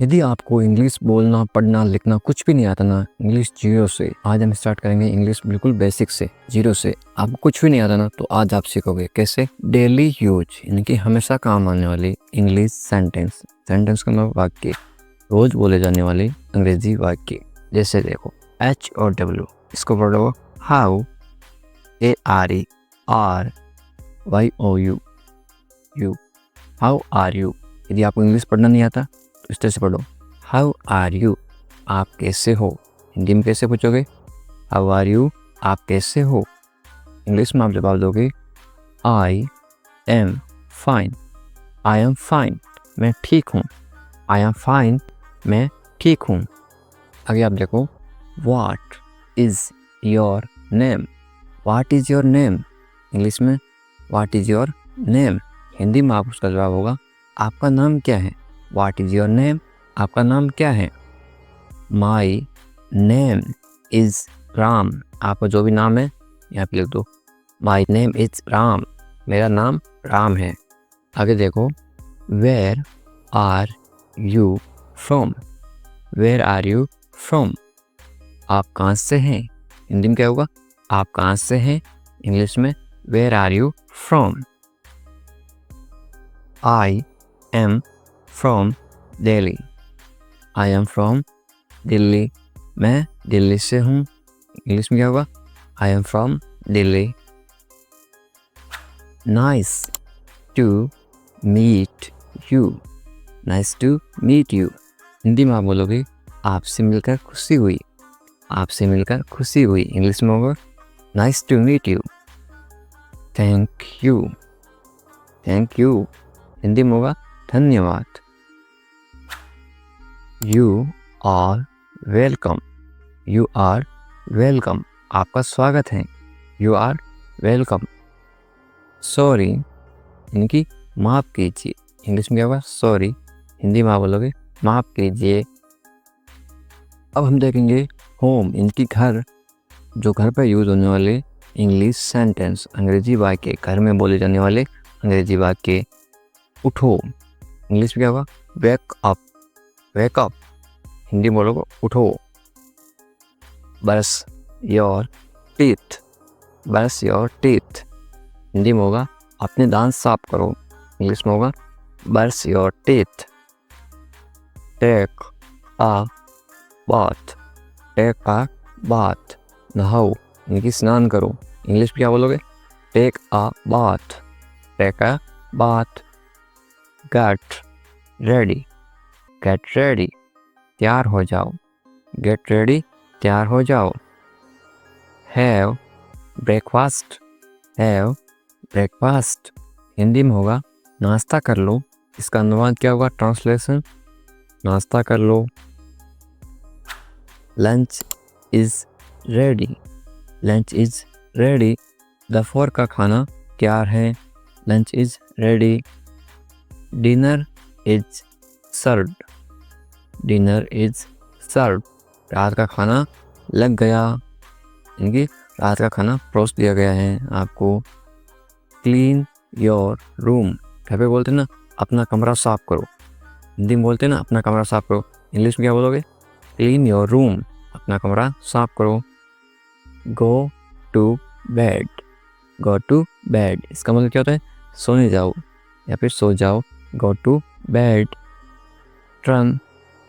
यदि आपको इंग्लिश बोलना, पढ़ना, लिखना कुछ भी नहीं आता ना, इंग्लिश जीरो से, आज हम स्टार्ट करेंगे इंग्लिश बिल्कुल बेसिक से, जीरो से। आपको कुछ भी नहीं आता ना, तो आज आप सीखोगे कैसे डेली यूज, यानी कि हमेशा काम आने वाली इंग्लिश सेंटेंस। सेंटेंस का मतलब वाक्य, रोज बोले जाने वाले अंग्रेजी वाक्य। जैसे देखो H और W, इसको पढ़ो how, ARERYOU, you, how are you. यदि आपको इंग्लिश पढ़ना नहीं आता तो इस तरह से पढ़ो हाउ आर यू, आप कैसे हो। हिंदी में कैसे पूछोगे, हाउ आर यू, आप कैसे हो। इंग्लिश में आप जवाब दोगे आई am fine, I am fine, मैं ठीक हूँ। आई एम फाइन, मैं ठीक हूँ। आगे आप देखो what is your name, what is your name. English में what is your name, Hindi में आप उसका जवाब होगा आपका नाम क्या है। व्हाट इज योर नेम, आपका नाम क्या है। माई नेम इज राम, आपका जो भी नाम है यहाँ पे लिख दो माई नेम इज राम, मेरा नाम राम है। आगे देखो where are you from, where are you from, आप कहाँ से हैं। हिंदी में क्या होगा, आप कहाँ से हैं। इंग्लिश में where are you from. I am from Delhi, I am from Delhi, मैं दिल्ली से हूँ। इंग्लिश में क्या होगा, I am from Delhi. Nice to meet you, nice to meet you. Hindi में आप बोलोगे आपसे मिलकर खुशी हुई, आपसे मिलकर खुशी हुई। इंग्लिश में होगा nice to meet you. Thank you, thank you. Hindi में होगा धन्यवाद। You are welcome, you are welcome, आपका स्वागत है। You are welcome. सॉरी, इनकी माफ़ कीजिए। इंग्लिश में क्या होगा सॉरी, हिंदी में आप बोलोगे माफ़ कीजिए। अब हम देखेंगे होम, इनकी घर, जो घर पर यूज़ होने वाले इंग्लिश सेंटेंस, अंग्रेजी वाक्य, घर में बोले जाने वाले अंग्रेजी वाक्य। उठो, इंग्लिश में क्या होगा wake up, wake up, Hindi में बोलोगे उठो। Brush your teeth, brush your teeth, Hindi में होगा अपने दांत साफ करो। इंग्लिश में होगा brush your teeth. Take a bath, take a bath, नहाओ, यानी स्नान करो। इंग्लिश में क्या बोलोगे take a bath, take a bath. Get ready, get ready, तैयार हो जाओ। गेट रेडी, तैयार हो जाओ। Have breakfast, have breakfast, Hindi में होगा नाश्ता कर लो। इसका अनुवाद क्या होगा, ट्रांसलेशन, नाश्ता कर लो। Lunch is ready, lunch is ready, दोपहर का खाना तैयार है। Lunch is ready. Dinner is served, dinner is served, रात का खाना लग गया, यानी रात का खाना परोस दिया गया है आपको। क्लीन योर रूम, घर पे बोलते हैं ना अपना कमरा साफ करो, हिंदी में बोलते हैं ना अपना कमरा साफ करो। इंग्लिश में क्या बोलोगे क्लीन योर रूम, अपना कमरा साफ करो। Go to bed, go to bed, इसका मतलब क्या होता है सोने जाओ या फिर सो जाओ। Go to bed. Turn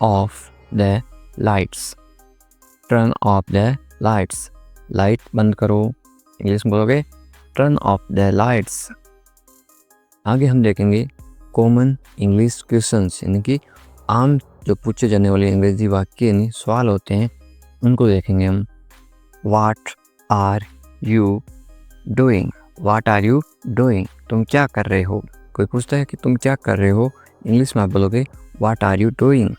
off the lights, turn off the lights, light बंद करो। इंग्लिश में बोलोगे टर्न ऑफ द लाइट्स। आगे हम देखेंगे कॉमन इंग्लिश क्वेश्चंस, यानी कि आम जो पूछे जाने वाले अंग्रेजी वाक्य यानी सवाल होते हैं उनको देखेंगे हम। What are you doing, what are you doing, तुम क्या कर रहे हो। कोई पूछता है कि तुम क्या कर रहे हो, इंग्लिश में आप बोलोगे what are you doing.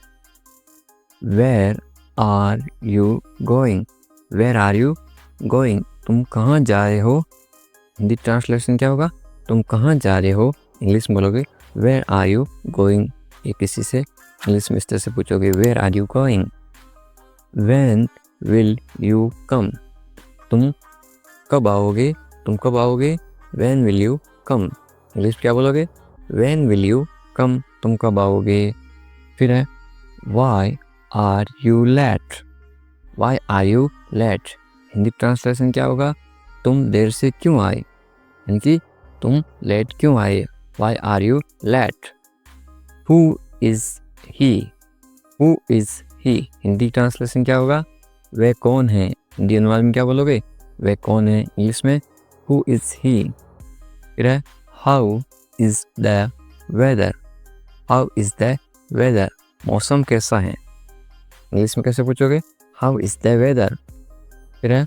Where are you going, where are you going, तुम कहाँ जा रहे हो। हिंदी ट्रांसलेशन क्या होगा तुम कहाँ जा रहे हो। इंग्लिश में बोलोगे वेयर आर यू गोइंग। ये किसी से इंग्लिश में इस तरह से पूछोगे where are you going. When will you come, तुम कब आओगे, तुम कब आओगे। When will you come, English क्या बोलोगे व्हेन विल यू कम, तुम कब आओगे। फिर है why are you late, why are you late, Hindi translation क्या होगा, तुम देर से क्यों आए, यानी कि तुम लेट क्यों आए, why are you late. Who is he, who is he, Hindi translation क्या होगा, वह कौन है, हिंदी अनुवाद में क्या बोलोगे, वह कौन है, इंग्लिश में हु इज़ ही। फिर है how is the weather, how is the weather, मौसम कैसा है, इंग्लिश में कैसे पूछोगे, हाउ इज़ द वेदर। फिर है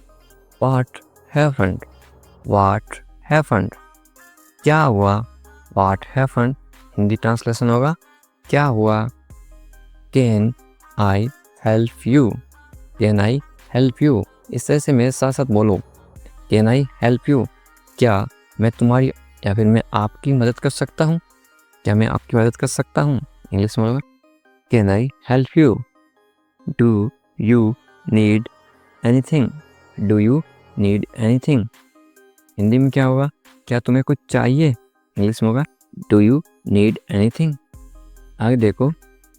व्हाट हैपेंड, व्हाट हैपेंड, क्या हुआ, व्हाट हैपेंड, हिंदी ट्रांसलेशन होगा क्या हुआ। Can I help you, can I help you, इस तरह से मेरे साथ साथ बोलो, कैन आई हेल्प यू, क्या मैं तुम्हारी या फिर मैं आपकी मदद कर सकता हूँ, क्या मैं आपकी मदद कर सकता हूँ, इंग्लिश में होगा can I help you. Do you need anything, do you need anything, Hindi में क्या होगा, क्या तुम्हें कुछ चाहिए, इंग्लिश में होगा डू यू नीड एनीथिंग। आगे देखो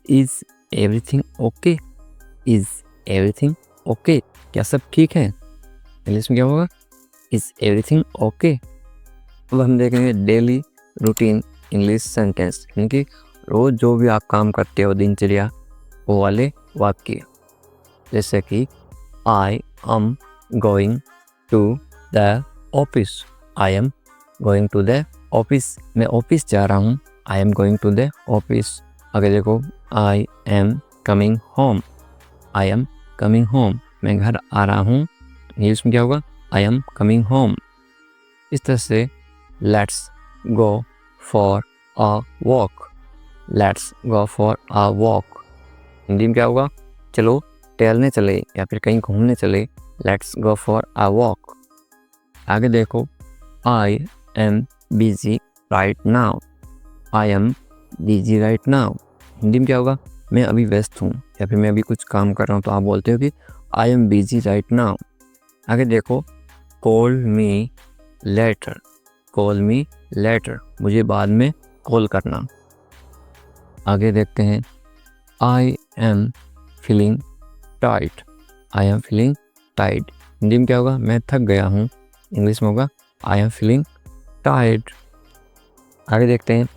is everything okay, is everything okay, क्या सब ठीक है, इंग्लिश में क्या होगा इज़ एवरीथिंग ओके। अब हम देखेंगे डेली रूटीन इंग्लिश सेंटेंस, यानी कि रोज़ जो भी आप काम करते हो दिनचर्या वो वाले वाक्य, जैसे कि I am going to the office, I am going to the office, मैं ऑफिस जा रहा हूँ, I am going to the office. आगे देखो I am coming home, I am coming home, मैं घर आ रहा हूँ, इंग्लिश में क्या होगा आई एम कमिंग होम। इस तरह से let's go for a walk, let's go for a walk, Hindi में क्या होगा चलो टहलने चले या फिर कहीं घूमने चले, let's go for a walk. आगे देखो I am busy right now, I am busy right now, Hindi में क्या होगा मैं अभी व्यस्त हूँ या फिर मैं अभी कुछ काम कर रहा हूँ, तो आप बोलते हो कि I am busy right now. आगे देखो call me later, call me later, मुझे बाद में कॉल करना। आगे देखते हैं I am feeling tight, I am feeling tight, Hindi में क्या होगा मैं थक गया हूँ, इंग्लिश में होगा आई एम फीलिंग टाइट। आगे देखते हैं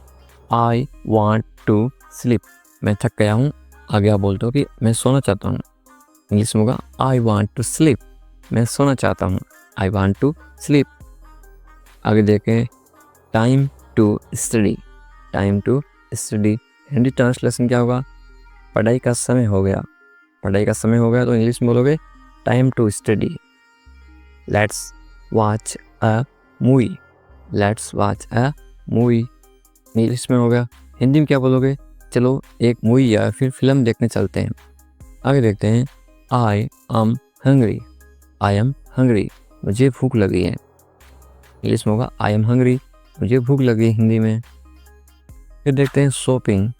आई वांट टू स्लीप, मैं थक गया हूँ, आगे आप बोलते हो कि मैं सोना चाहता हूँ, इंग्लिश में होगा आई वांट टू स्लीप, मैं सोना चाहता हूँ, आई वांट टू स्लीप। आगे देखें time to study, time to study, Hindi translation क्या होगा पढ़ाई का समय हो गया, पढ़ाई का समय हो गया, तो इंग्लिश में बोलोगे time to study. Let's watch a movie, let's watch a movie, English में हो गया, हिंदी में क्या बोलोगे चलो एक मूवी या फिर फिल्म देखने चलते हैं। आगे देखते हैं I am hungry, I am hungry, मुझे भूख लगी है, इंग्लिश में होगा आई एम हंग्री, मुझे भूख लगी है हिंदी में। फिर देखते हैं शॉपिंग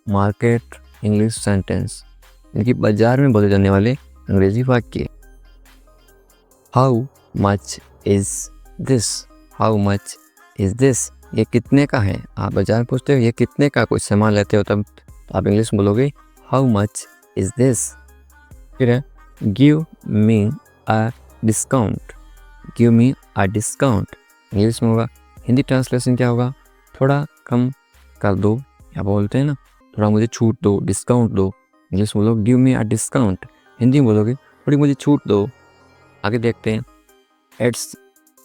मार्केट इंग्लिश सेंटेंस, यानी कि बाजार में बोले जाने वाले अंग्रेजी वाक्य। How much is this, how much is this, ये कितने का है, आप बाजार पूछते हो ये कितने का कुछ सामान लेते हो तब तो आप इंग्लिश में बोलोगे हाउ मच इज़ दिस। फिर है गिव मी अ डिस्काउंट, गिव मी अ डिस्काउंट, इंग्लिश में होगा, हिंदी ट्रांसलेशन क्या होगा थोड़ा कम कर दो, या बोलते हैं ना थोड़ा मुझे छूट दो, डिस्काउंट दो, इंग्लिश में बोलो गिव मी अ डिस्काउंट, हिंदी में बोलोगे थोड़ी मुझे छूट दो। आगे देखते हैं it's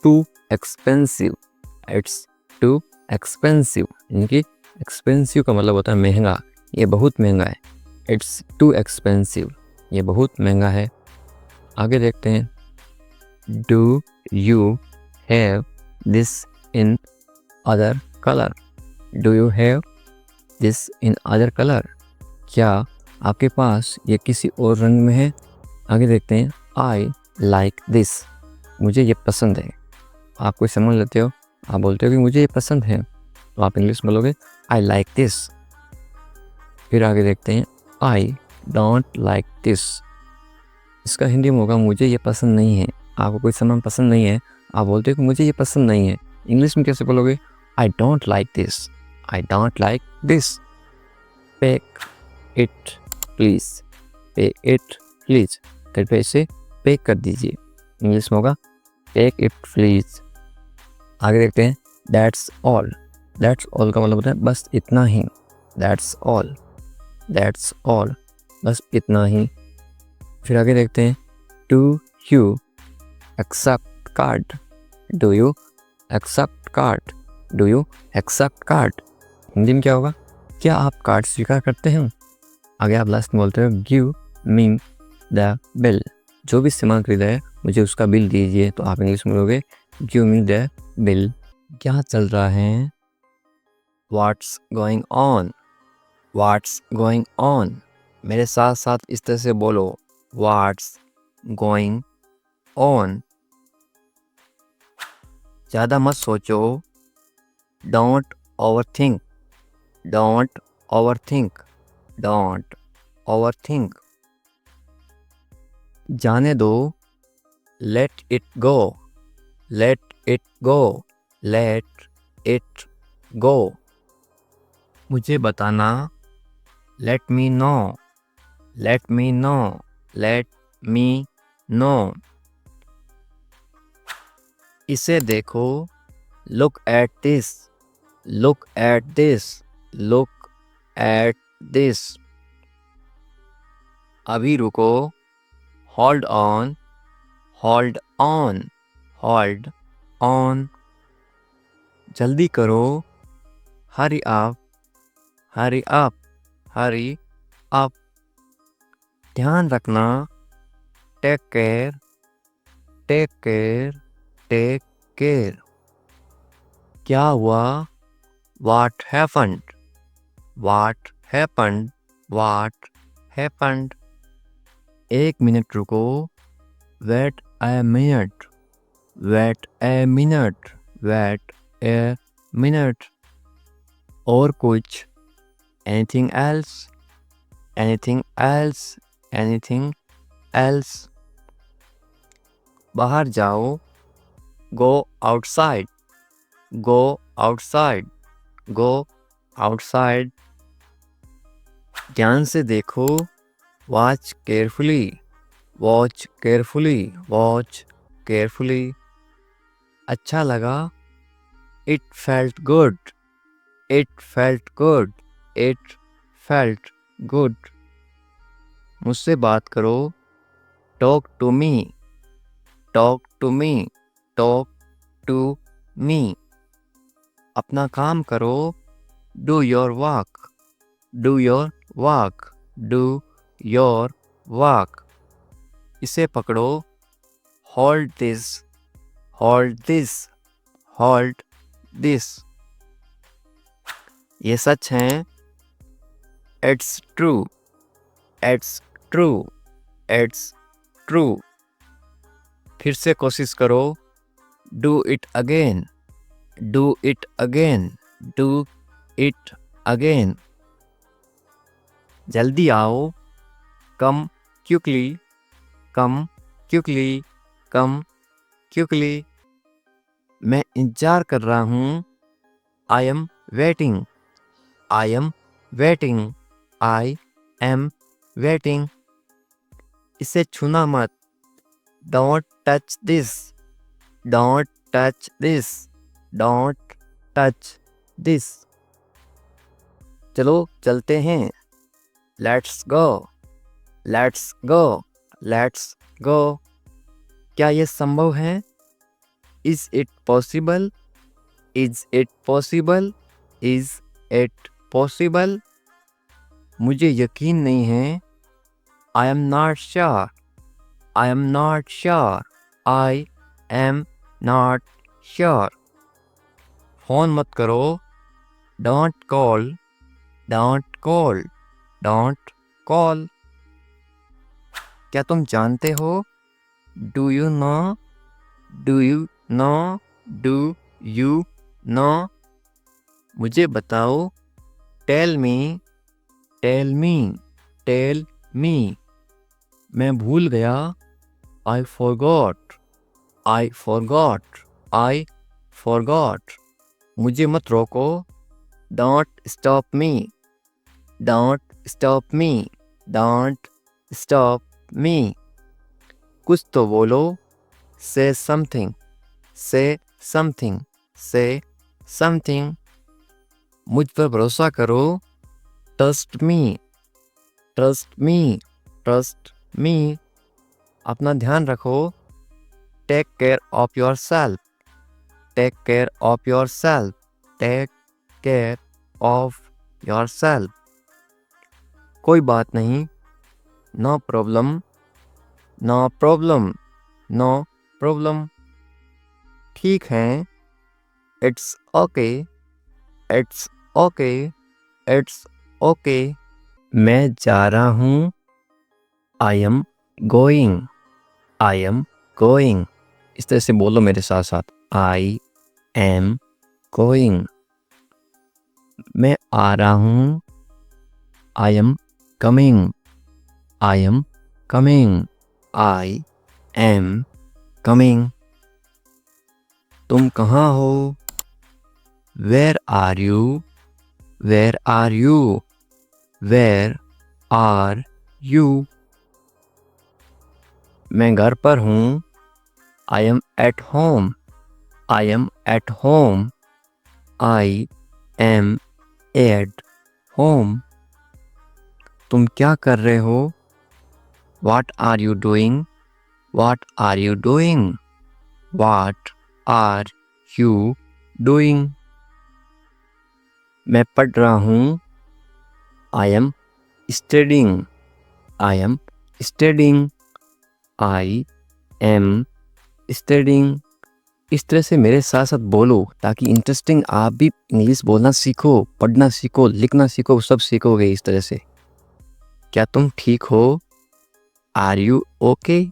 too expensive, it's too expensive, यानी कि एक्सपेंसिव का मतलब होता है महंगा, ये बहुत महंगा है, इट्स टू एक्सपेंसिव, ये बहुत महंगा है। आगे देखते हैं do you have this in other colour, do you have this in other colour, क्या आपके पास ये किसी और रंग में है। आगे देखते हैं आई लाइक दिस, मुझे ये पसंद है, आप कोई सामान लेते हो आप बोलते हो कि मुझे ये पसंद है, तो आप इंग्लिश में बोलोगे आई लाइक दिस। फिर आगे देखते हैं आई डोंट लाइक दिस, इसका हिंदी में होगा मुझे ये पसंद नहीं है, आपको कोई सामान पसंद नहीं है आप बोलते हो कि मुझे ये पसंद नहीं है, इंग्लिश में कैसे बोलोगे I don't like this, I don't like this. Pack it please, पे इट प्लीज़, कृपया इसे पे कर दीजिए। इंग्लिश में होगा टेक इट प्लीज़। आगे देखते हैं दैट्स ऑल। दैट्स ऑल का मतलब होता है बस इतना ही। दैट्स ऑल, दैट्स ऑल, बस इतना ही। फिर आगे देखते हैं do you accept card. Do you accept card, do you accept card, Hindi में क्या होगा? क्या आप कार्ड स्वीकार करते हैं? आगे आप लास्ट में बोलते हो गिव मी द बिल। जो भी सामान खरीदा है मुझे उसका बिल दीजिए। तो आप इंग्लिश में बोलोगे गिव मी द बिल। क्या चल रहा है? What's going on, what's going on. मेरे साथ साथ इस तरह से बोलो व्हाट्स गोइंग ऑन। ज़्यादा मत सोचो, don't overthink, don't overthink, don't overthink. जाने दो, let it go, let it go, let it go. मुझे बताना, let me know, let me know, let me know. इसे देखो, look at this, look at this, look at this. अभी रुको, hold on, hold on, hold on. जल्दी करो, hurry up, hurry up, hurry up. ध्यान रखना, take care, take care, take care. क्या हुआ? What happened, what happened, what happened. एक minute रुको, wait a minute, wait a minute, wait a minute. और कुछ? Anything else, anything else, anything else. बाहर जाओ, go outside, go outside, go outside. ध्यान से देखो, watch carefully, watch carefully, watch carefully. अच्छा लगा, it felt good, it felt good, it felt good. मुझसे बात करो, talk to me, talk to me, talk to me. अपना काम करो, do your work, do your work, do your work. इसे पकड़ो, hold this, hold this, hold this. ये सच है, it's true, it's true, it's true. फिर से कोशिश करो, do it again, do it again, do it again. जल्दी आओ, come quickly, come quickly, come quickly. मैं इंतजार कर रहा हूँ, I am waiting, I am waiting, I am waiting. इसे छूना मत, don't touch this, don't touch this, don't touch this. चलो चलते हैं, let's go, let's go, let's go. क्या ये संभव है? Is it possible, is it possible, is it possible. मुझे यकीन नहीं है, I am not sure, I am not sure, I am not sure. Phone मत करो, don't call, don't call, don't call. क्या तुम जानते हो? Do you no, do you no, do you no. मुझे बताओ, tell me, tell me, tell me. मैं भूल गया, I forgot, I forgot, I forgot. मुझे मत रोको, don't stop me, don't stop me, don't stop me. कुछ तो बोलो, से समथिंग, से समथिंग, से समथिंग। मुझ पर भरोसा करो, trust me, trust me, trust me. अपना ध्यान रखो, take care of yourself, take care of yourself, take care of yourself. कोई बात नहीं, no problem, no problem, no problem. ठीक है, it's okay, it's okay, it's okay. मैं जा रहा हूँ, I am going, I am going. इस तरह से बोलो मेरे साथ साथ, आई एम गोइंग। मैं आ रहा हूँ, I am coming, I am coming, I am coming. तुम कहाँ हो, where are you, where are you, where are you. मैं घर पर हूँ, I am at home, I am at home, I am at home. तुम क्या कर रहे हो, what are you doing, what are you doing, what are you doing. मैं पढ़ रहा हूँ, I am studying, I am studying, I am studying. इस तरह से मेरे साथ साथ बोलो ताकि इंटरेस्टिंग आप भी इंग्लिश बोलना सीखो, पढ़ना सीखो, लिखना सीखो, सब सीखोगे इस तरह से। क्या तुम ठीक हो, are you okay,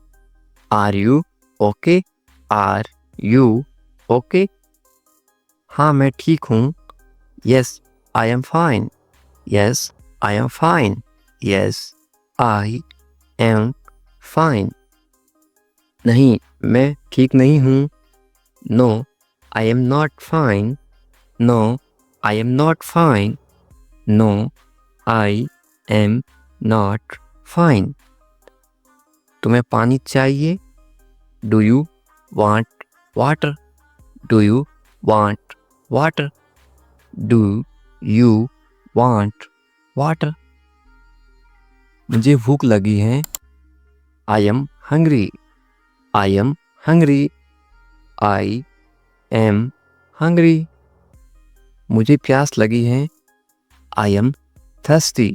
are you okay, are you okay. हाँ मैं ठीक हूँ, yes I am fine, yes I am fine, yes I am fine. नहीं मैं ठीक नहीं हूँ, no I am not fine, no I am not fine, no I am not fine. तुम्हें पानी चाहिए, do you want water, do you want water, do you want water. मुझे भूख लगी है, I am hungry, I am hungry, I am hungry. मुझे प्यास लगी है, I am thirsty,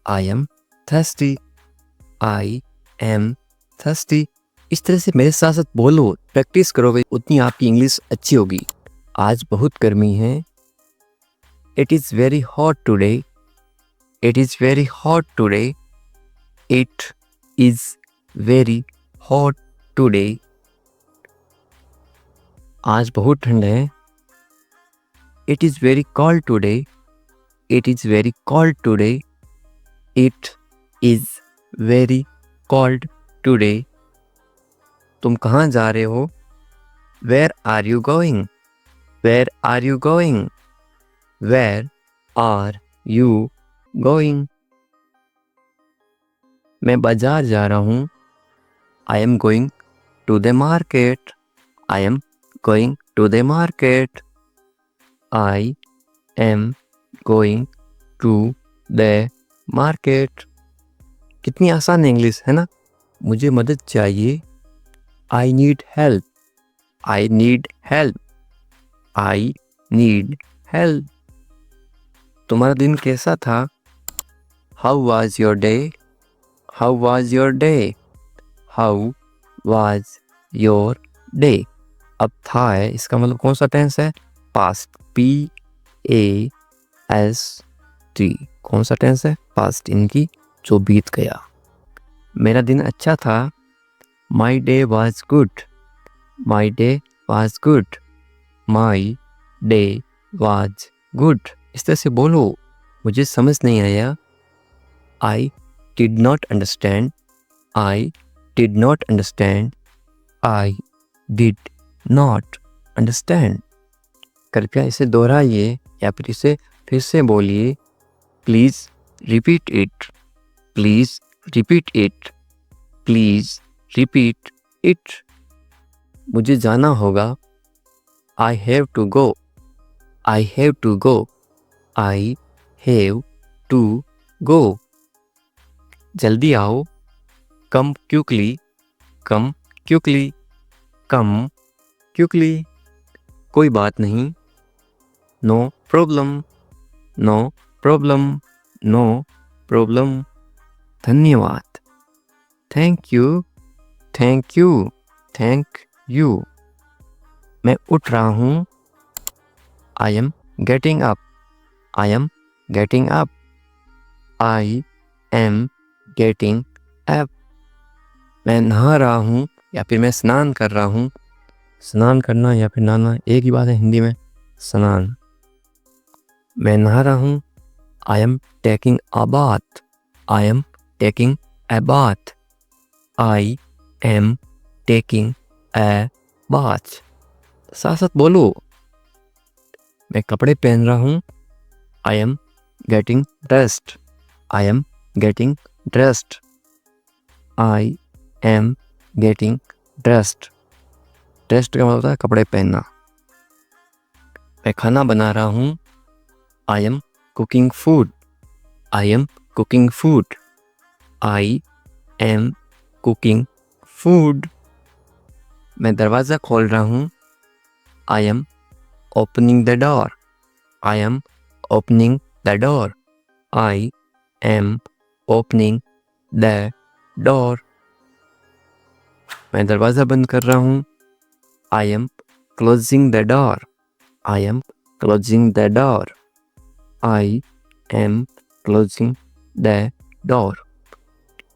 I am thirsty, I am thirsty. इस तरह से मेरे साथ साथ बोलो, प्रैक्टिस करोगे उतनी आपकी इंग्लिश अच्छी होगी। आज बहुत गर्मी है, it is very hot today, it is very hot today, it is very hot today. आज बहुत ठंड है, it is very cold today, it is very cold today, it is very cold today. तुम कहाँ जा रहे हो, where are you going, where are you going, where are you going. मैं बाजार जा रहा हूँ, I am going to the market, I am going to the market, I am going to the market. कितनी आसान इंग्लिश है ना। मुझे मदद चाहिए, I need help, I need help, I need help. तुम्हारा दिन कैसा था, how was your day, how was your day, how was your day. अब था है, इसका मतलब कौन सा टेंस है, past, P A S T. कौन सा टेंस है, पास्ट, इनकी जो बीत गया। मेरा दिन अच्छा था, my day was good, my day was good, my day was good. इस तरह से बोलो, मुझे समझ नहीं आया, I did not understand, I did not understand, I did not understand. कृपया इसे दोहराइए या फिर इसे फिर से बोलिए, please repeat it, please repeat it, please repeat it. मुझे जाना होगा, I have to go, I have to go, I have to go. जल्दी आओ, come quickly, come quickly, come quickly. कोई बात नहीं, no problem, no problem, no problem. धन्यवाद, thank you, thank you, thank you. मैं उठ रहा हूँ, I am getting up, I am getting up, I am getting up. मैं नहा रहा हूँ या फिर मैं स्नान कर रहा हूँ। स्नान करना या फिर नहाना एक ही बात है हिंदी में, स्नान। मैं नहा रहा हूँ, I am taking a bath, I am taking a bath, I am taking a bath. साथ साथ बोलो। मैं कपड़े पहन रहा हूँ, I am getting dressed, I am getting dressed, I am getting dressed. Dressed का मतलब होता है कपड़े पहनना। मैं खाना बना रहा हूँ, I am cooking food, I am cooking food, I am cooking food. मैं दरवाज़ा खोल रहा हूँ, I am opening the door, I am opening the door, I am opening the door. मैं दरवाज़ा बंद कर रहा हूँ, I am closing the door, I am closing the door, I am closing the door.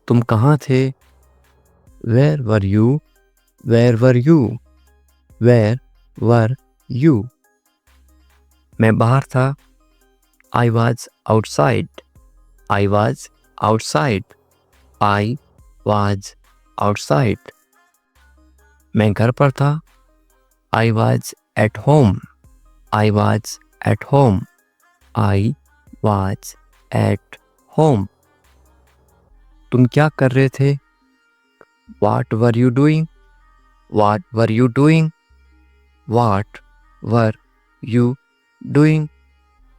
तुम कहाँ थे? Where were you, where were you, where were you. मैं बाहर था, I was outside, I was outside, I was outside. मैं घर पर था, I was at home, I was at home, I was at home. तुम क्या कर रहे थे? What were you doing? What were you doing? What were you doing?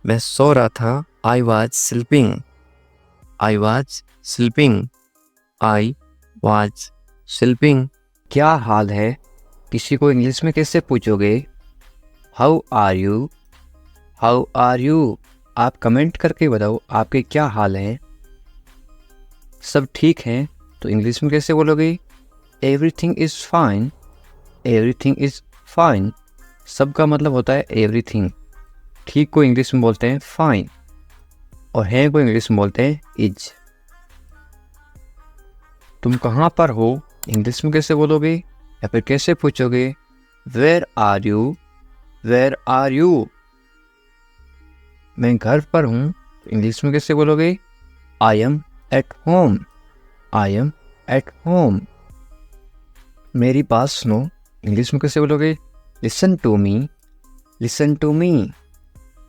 मैं सो रहा था, I was sleeping, I was sleeping, I was sleeping। क्या हाल है? किसी को इंग्लिश में कैसे पूछोगे? How are you? How are you? आप कमेंट करके बताओ आपके क्या हाल हैं। सब ठीक हैं तो इंग्लिश में कैसे बोलोगे? Everything is fine, everything is fine. सबका मतलब होता है एवरीथिंग। ठीक को इंग्लिश में बोलते हैं फाइन, और है को इंग्लिश में बोलते हैं इज। तुम कहाँ पर हो इंग्लिश में कैसे बोलोगे या फिर कैसे पूछोगे? Where are you, where are you. मैं घर पर हूँ इंग्लिश में कैसे बोलोगे? I am at home, I am at home. मेरी बात सुनो इंग्लिश में कैसे बोलोगे? Listen to me, listen to me.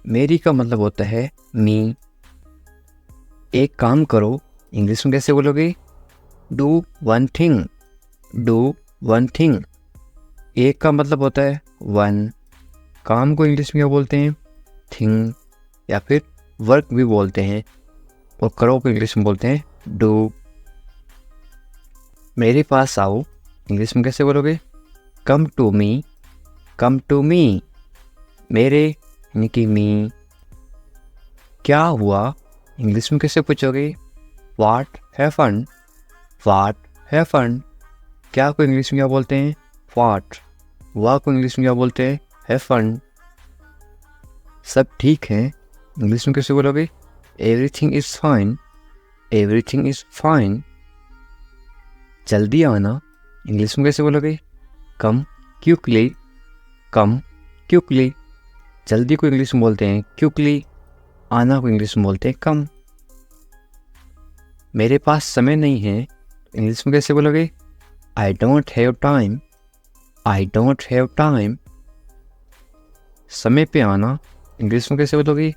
मेरी का मतलब होता है मी। एक काम करो इंग्लिश में कैसे बोलोगे? Do one thing, do one thing. एक का मतलब होता है वन। काम को इंग्लिश में क्या बोलते हैं? थिंग, या फिर वर्क भी बोलते हैं। और करो को इंग्लिश में बोलते हैं डू। मेरे पास आओ इंग्लिश में कैसे बोलोगे? Come to me, come to me. मेरे यानी कि मी। क्या हुआ इंग्लिश में कैसे पूछोगे? What happened, what happened. क्या को इंग्लिश में क्या बोलते हैं? व्हाट। वाह को इंग्लिश में क्या बोलते हैं? हैपेंड। सब ठीक है इंग्लिश में कैसे बोलोगे? Everything is fine, everything is fine. जल्दी आना इंग्लिश में कैसे बोलोगे? कम क्विकली, कम क्विकली। जल्दी को इंग्लिश में बोलते हैं क्विकली, आना को इंग्लिश में बोलते हैं कम। मेरे पास समय नहीं है इंग्लिश में कैसे बोलोगे? I don't have time, I don't have time. समय पे आना इंग्लिश में कैसे बोलोगे?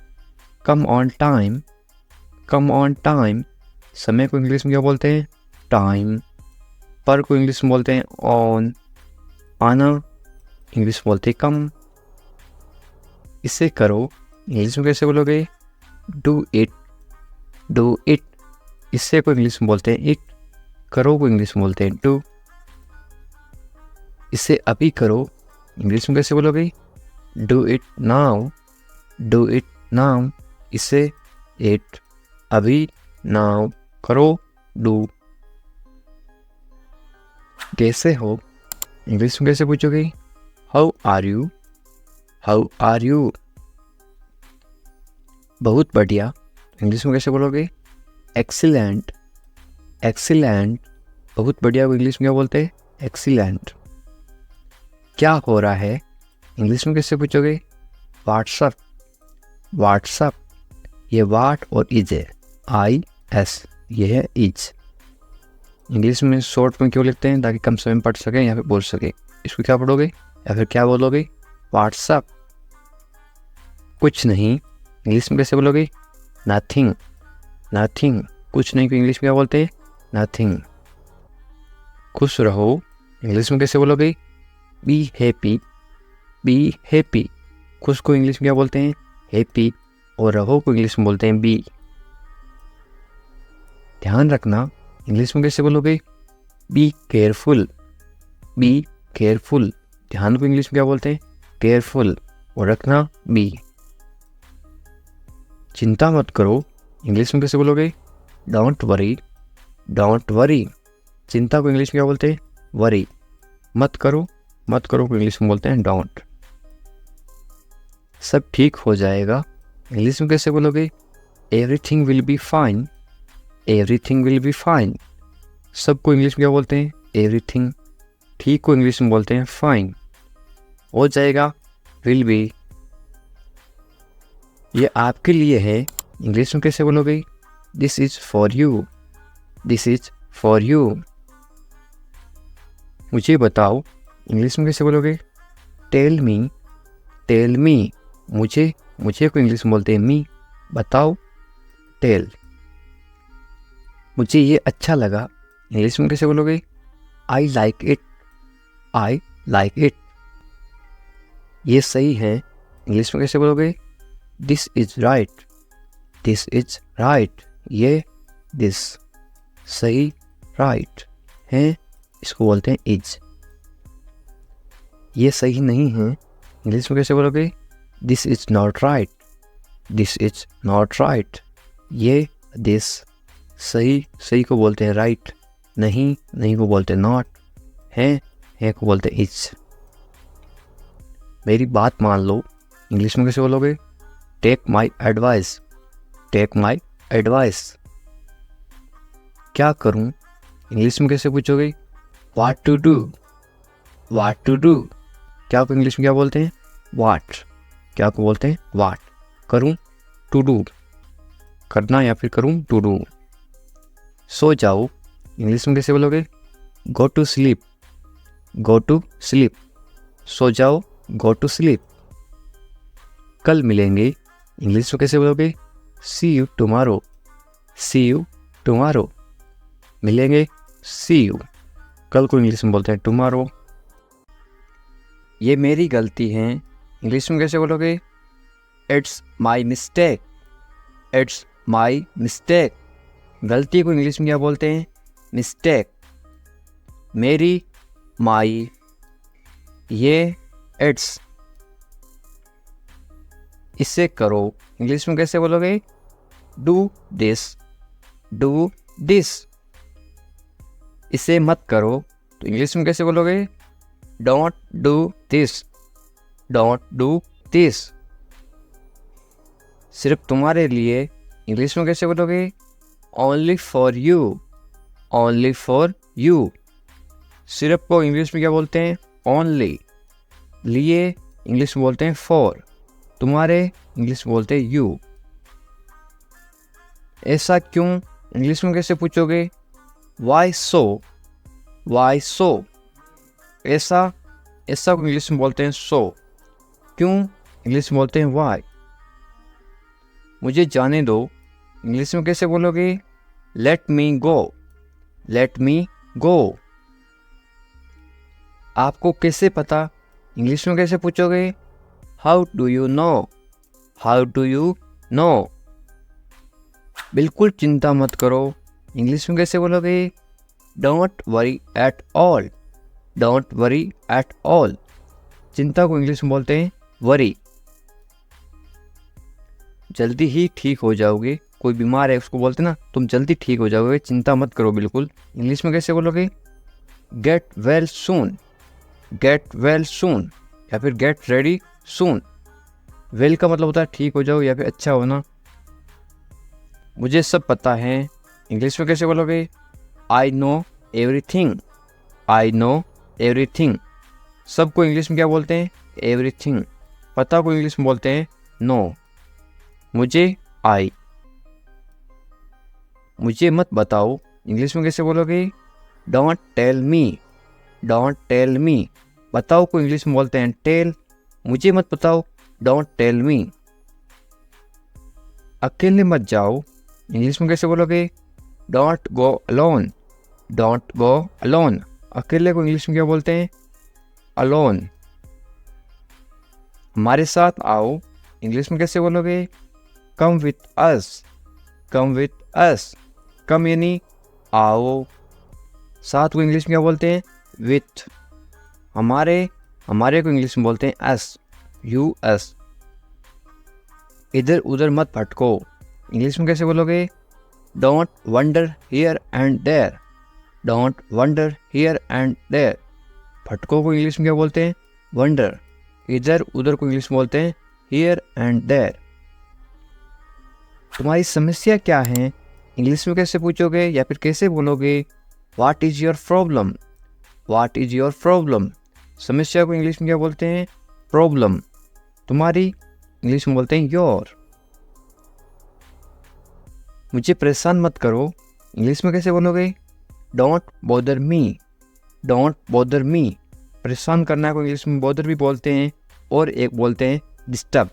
Come on time, come on time. समय को इंग्लिश में क्या बोलते हैं? टाइम। पर को इंग्लिश में बोलते हैं ऑन। आना इंग्लिश में बोलते हैं कम। इसे करो इंग्लिश में कैसे बोलोगे? Do it. Do it. इससे को इंग्लिश में बोलते हैं इट। करो को इंग्लिश में बोलते हैं डू। इसे अभी करो इंग्लिश में कैसे बोलोगे? Do it now. Do it now. इसे इट, अभी, नाउ, करो, डू। कैसे हो इंग्लिश में कैसे पूछोगे? How are you. How are you. बहुत बढ़िया इंग्लिश में कैसे बोलोगे? एक्सीलेंट। एक्सीलेंट। बहुत बढ़िया को इंग्लिश में क्या बोलते हैं? एक्सीलेंट। क्या हो रहा है इंग्लिश में कैसे पूछोगे? व्हाट्सअप। व्हाट्सअप। ये वाट और इज है, IS, ये है इज। इंग्लिश में शॉर्ट में क्यों लिखते हैं? ताकि कम समय में पढ़ सकें या फिर बोल सकें। इसको क्या पढ़ोगे या फिर क्या बोलोगे? व्हाट्सअप। कुछ नहीं इंग्लिश में कैसे बोलोगे? नथिंग। नथिंग। कुछ नहीं को इंग्लिश में क्या बोलते हैं? नथिंग। खुश रहो इंग्लिश में कैसे बोलोगे? Be happy. Be happy. खुश को इंग्लिश में क्या बोलते हैं? हैप्पी। और रहो को इंग्लिश में बोलते हैं बी। ध्यान रखना इंग्लिश में कैसे बोलोगे? Be careful. Be careful. ध्यान को इंग्लिश में क्या बोलते हैं? केयरफुल। और रखना बी। चिंता मत करो इंग्लिश में कैसे बोलोगे? Don't worry. Don't worry. चिंता को इंग्लिश में क्या बोलते हैं? वरी। मत करो। मत करो को इंग्लिश में बोलते हैं डोंट। सब ठीक हो जाएगा इंग्लिश में कैसे बोलोगे? Everything will be fine. Everything will be fine. सबको इंग्लिश में क्या बोलते हैं? एवरीथिंग। ठीक को इंग्लिश में बोलते हैं फाइन। हो जाएगा विल बी। ये आपके लिए है इंग्लिश में कैसे बोलोगे? This is for you. This is for you. मुझे बताओ इंग्लिश में कैसे बोलोगे? Tell me. Tell me. मुझे को इंग्लिश में बोलते हैं मी। बताओ टेल। मुझे ये अच्छा लगा इंग्लिश में कैसे बोलोगे? I like it. I like it. ये सही है इंग्लिश में कैसे बोलोगे? This is right. This is right. ये दिस। सही राइट है, इसको बोलते हैं इज। ये सही नहीं है इंग्लिश में कैसे बोलोगे? This is not right. This is not right. ये दिस। सही को बोलते हैं राइट। नहीं को बोलते हैं नॉट। है को बोलते हैं इज। मेरी बात मान लो इंग्लिश में कैसे बोलोगे? Take my advice. Take my advice. क्या करूं इंग्लिश में कैसे पूछोगे? What to do. What to do. क्या को इंग्लिश में क्या बोलते हैं? व्हाट। क्या को बोलते हैं? व्हाट। करूं टू डू। करना या फिर करूं टू डू। सो जाओ इंग्लिश में कैसे बोलोगे? Go to sleep. Go to sleep. सो जाओ, गो टू स्लीप। कल मिलेंगे इंग्लिश में कैसे बोलोगे? See you tomorrow. See you tomorrow. मिलेंगे सी यू। कल को इंग्लिश में बोलते हैं टुमारो। ये मेरी गलती है इंग्लिश में कैसे बोलोगे? It's my mistake. It's my mistake. गलती को इंग्लिश में क्या बोलते हैं? मिस्टेक। मेरी, माई, ये इट्स। इसे करो इंग्लिश में कैसे बोलोगे? Do this. Do this. इसे मत करो तो इंग्लिश में कैसे बोलोगे? Don't do this. Don't do this. सिर्फ तुम्हारे लिए इंग्लिश में कैसे बोलोगे? Only for you. Only for you. सिर्फ को इंग्लिश में क्या बोलते हैं? ओनली। लिए इंग्लिश में बोलते हैं फॉर। तुम्हारे इंग्लिश में बोलते हैं यू। ऐसा क्यों इंग्लिश में कैसे पूछोगे? वाई सो। वाई सो। ऐसा को इंग्लिश में बोलते हैं सो। क्यों इंग्लिश में बोलते हैं वाई। मुझे जाने दो इंग्लिश में कैसे बोलोगे? लेट मी गो, लेट मी गो। आपको कैसे पता, इंग्लिश में कैसे पूछोगे? How do you no, how do you no. बिल्कुल चिंता मत करो, इंग्लिश में कैसे बोलोगे? Don't worry at all, don't worry at all. चिंता को इंग्लिश में बोलते हैं वरी। जल्दी ही ठीक हो जाओगे, कोई बीमार है उसको बोलते ना तुम जल्दी ठीक हो जाओगे, चिंता मत करो बिल्कुल। इंग्लिश में कैसे बोलोगे? Get well soon, get well soon, या फिर गेट रेडी सून। वेल का मतलब होता है ठीक हो जाओ या फिर अच्छा होना। मुझे सब पता है, इंग्लिश में कैसे बोलोगे? I know everything, I know everything. सबको इंग्लिश में क्या बोलते हैं? एवरीथिंग। पता को इंग्लिश में बोलते हैं नो। मुझे आई। मुझे मत बताओ, इंग्लिश में कैसे बोलोगे? Don't tell me, don't tell me. बताओ को इंग्लिश में बोलते हैं टेल। मुझे मत बताओ, डोंट टेल मी। अकेले मत जाओ, इंग्लिश में कैसे बोलोगे? Don't go alone, don't go alone. अकेले को इंग्लिश में क्या बोलते हैं? अलोन। हमारे साथ आओ, इंग्लिश में कैसे बोलोगे? Come with us, come with us. कम यानी आओ, साथ को इंग्लिश में क्या बोलते हैं? विथ। हमारे को इंग्लिश में बोलते हैं अस, यू अस। इधर उधर मत भटको, इंग्लिश में कैसे बोलोगे? Don't wonder here and there, don't wonder here and there. भटको को इंग्लिश में क्या बोलते हैं? वंडर। इधर उधर को इंग्लिश में बोलते हैं हियर एंड देयर। तुम्हारी समस्या क्या है, इंग्लिश में कैसे पूछोगे या फिर कैसे बोलोगे? What is your problem, what is your problem. समस्या को इंग्लिश में क्या बोलते हैं? प्रॉब्लम। तुम्हारी इंग्लिश में बोलते हैं योर। मुझे परेशान मत करो, इंग्लिश में कैसे बोलोगे? Don't bother me, don't bother me. परेशान करना को इंग्लिश में बॉदर भी बोलते हैं और एक बोलते हैं डिस्टर्ब।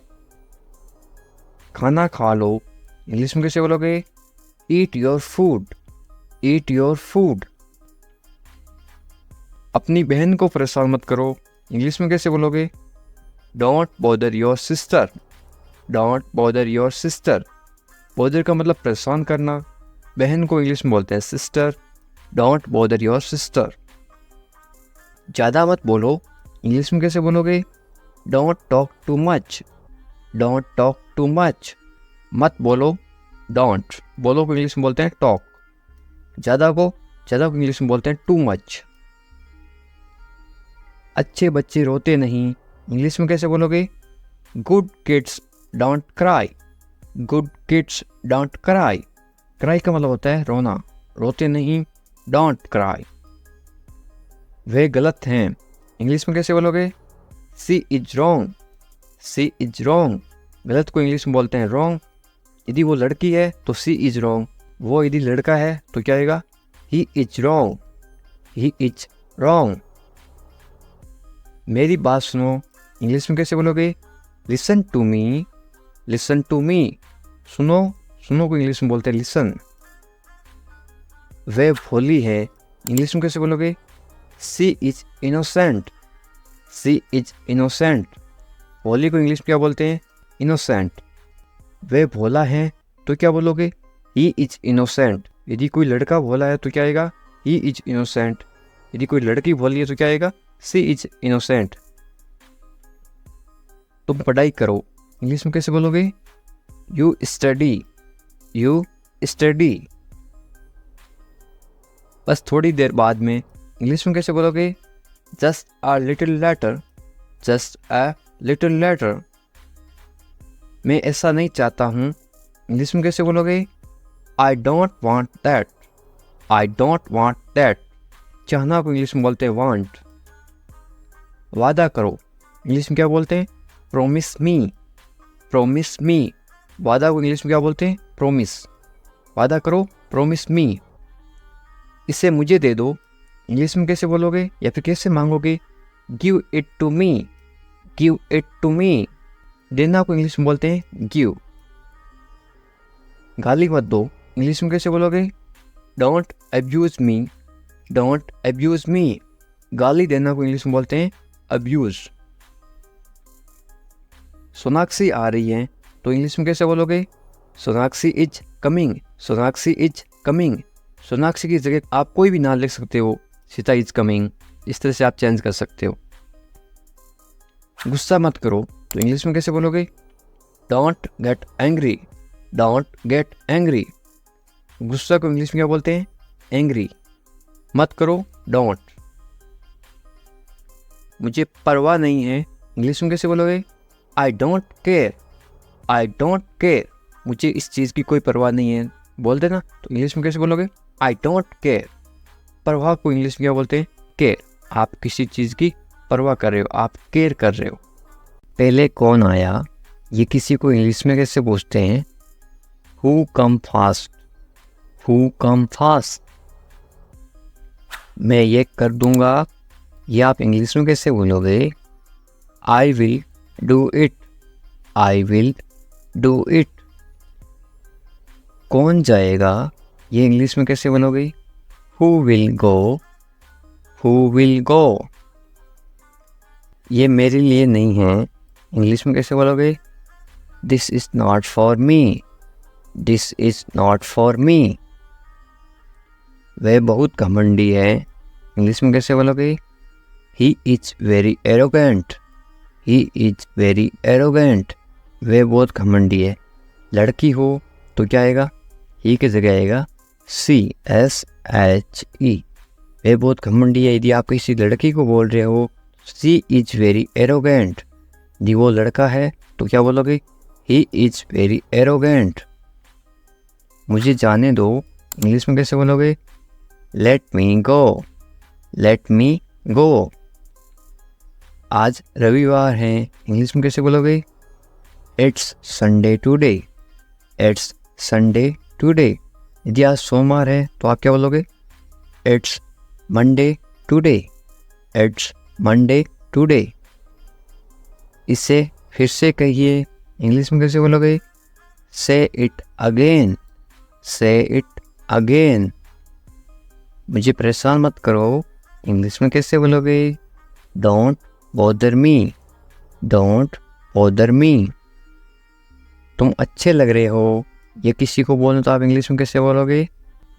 खाना खा लो, इंग्लिश में कैसे बोलोगे? Eat your food, eat your food. अपनी बहन को परेशान मत करो, इंग्लिश में कैसे बोलोगे? Don't bother your sister, don't bother your sister. Bother का मतलब परेशान करना, बहन को इंग्लिश में बोलते हैं sister. Don't bother your sister. ज़्यादा मत बोलो, इंग्लिश में कैसे बोलोगे? Don't talk too much, don't talk too much. मत बोलो, डोंट। बोलो को इंग्लिश में बोलते हैं टॉक। ज़्यादा को इंग्लिश में बोलते हैं टू मच। अच्छे बच्चे रोते नहीं, इंग्लिश में कैसे बोलोगे? Good kids don't cry, good kids don't cry. Cry का मतलब होता है रोना, रोते नहीं, डोंट क्राई। वे गलत हैं, इंग्लिश में कैसे बोलोगे? She is wrong, she is wrong. गलत को इंग्लिश में बोलते हैं रॉन्ग। यदि वो लड़की है तो सी इज रॉन्ग, वो यदि लड़का है तो क्या आएगा? He is wrong, he is wrong. मेरी बात सुनो, इंग्लिश में कैसे बोलोगे? Listen to me, listen to me. सुनो, सुनो को इंग्लिश में बोलते हैं लिसन। वे भोली है, इंग्लिश में कैसे बोलोगे? She is innocent, she is innocent. भोली को इंग्लिश में क्या बोलते हैं? इनोसेंट। वे भोला है तो क्या बोलोगे? He is innocent. यदि कोई लड़का भोला है तो क्या आएगा? He is innocent. यदि कोई लड़की भोली है तो क्या आएगा? सी इज इनोसेंट। तुम पढ़ाई करो, इंग्लिश में कैसे बोलोगे? You study, you study. बस थोड़ी देर बाद में, इंग्लिश में कैसे बोलोगे? Just a little letter, just a little letter. मैं ऐसा नहीं चाहता हूँ, इंग्लिश में कैसे बोलोगे? I don't want that, I don't want that. चाहना को इंग्लिश में बोलते हैं वांट। वादा करो, इंग्लिश में क्या बोलते हैं? प्रोमिस मी, प्रोमिस मी। वादा को इंग्लिश में क्या बोलते हैं? प्रोमिस। वादा करो, प्रोमिस मी। इसे मुझे दे दो, इंग्लिश में कैसे बोलोगे या फिर कैसे मांगोगे? Give it to me, give it to me. देना को इंग्लिश में बोलते हैं गिव। गाली मत दो, इंग्लिश में कैसे बोलोगे? Don't abuse me, don't abuse मी। गाली देना को इंग्लिश में बोलते हैं अब्यूज़। सोनाक्षी आ रही है तो इंग्लिश में कैसे बोलोगे? Sonakshi is coming, Sonakshi is coming. Sonakshi की जगह आप कोई भी नाम लिख सकते हो, सीता इज कमिंग, इस तरह से आप चेंज कर सकते हो। गुस्सा मत करो तो इंग्लिश में कैसे बोलोगे? Don't get angry, don't get angry. गुस्सा को इंग्लिश में क्या बोलते हैं? एंग्री। मत करो, डोंट। मुझे परवाह नहीं है, इंग्लिश में कैसे बोलोगे? I don't care, I don't care. मुझे इस चीज़ की कोई परवाह नहीं है, बोल देना तो इंग्लिश में कैसे बोलोगे? I don't care. परवाह को इंग्लिश में क्या बोलते हैं? केयर। आप किसी चीज़ की परवाह कर रहे हो, आप केयर कर रहे हो। पहले कौन आया, ये किसी को इंग्लिश में कैसे पूछते हैं? Who come fast, who come fast. मैं ये कर दूंगा, ये आप इंग्लिश में कैसे बोलोगे? I will do it, I will do it. कौन जाएगा, ये इंग्लिश में कैसे बोलोगे? Who will go, who will go. ये मेरे लिए नहीं है, इंग्लिश में कैसे बोलोगे? This is not for me, this is not for me. वह बहुत घमंडी है, इंग्लिश में कैसे बोलोगे? He is very arrogant, he is very arrogant. वह बहुत घमंडी है। लड़की हो तो क्या आएगा? ही की जगह आएगा CSHE। वह बहुत घमंडी है। यदि आप किसी लड़की को बोल रहे हो शी इज वेरी एरोगेंट, यदि वो लड़का है तो क्या बोलोगे? He is very arrogant. मुझे जाने दो, इंग्लिश में कैसे बोलोगे? लेट मी गो, लेट मी गो। आज रविवार है, इंग्लिश में कैसे बोलोगे? It's Sunday today, it's Sunday today. यदि आज सोमवार है तो आप क्या बोलोगे? It's Monday today, it's Monday today. इसे फिर से कहिए, इंग्लिश में कैसे बोलोगे? से इट अगेन, से इट अगेन। मुझे परेशान मत करो, इंग्लिश में कैसे बोलोगे? Don't bother me, don't bother me. तुम अच्छे लग रहे हो, ये किसी को बोलना तो आप इंग्लिश में कैसे बोलोगे?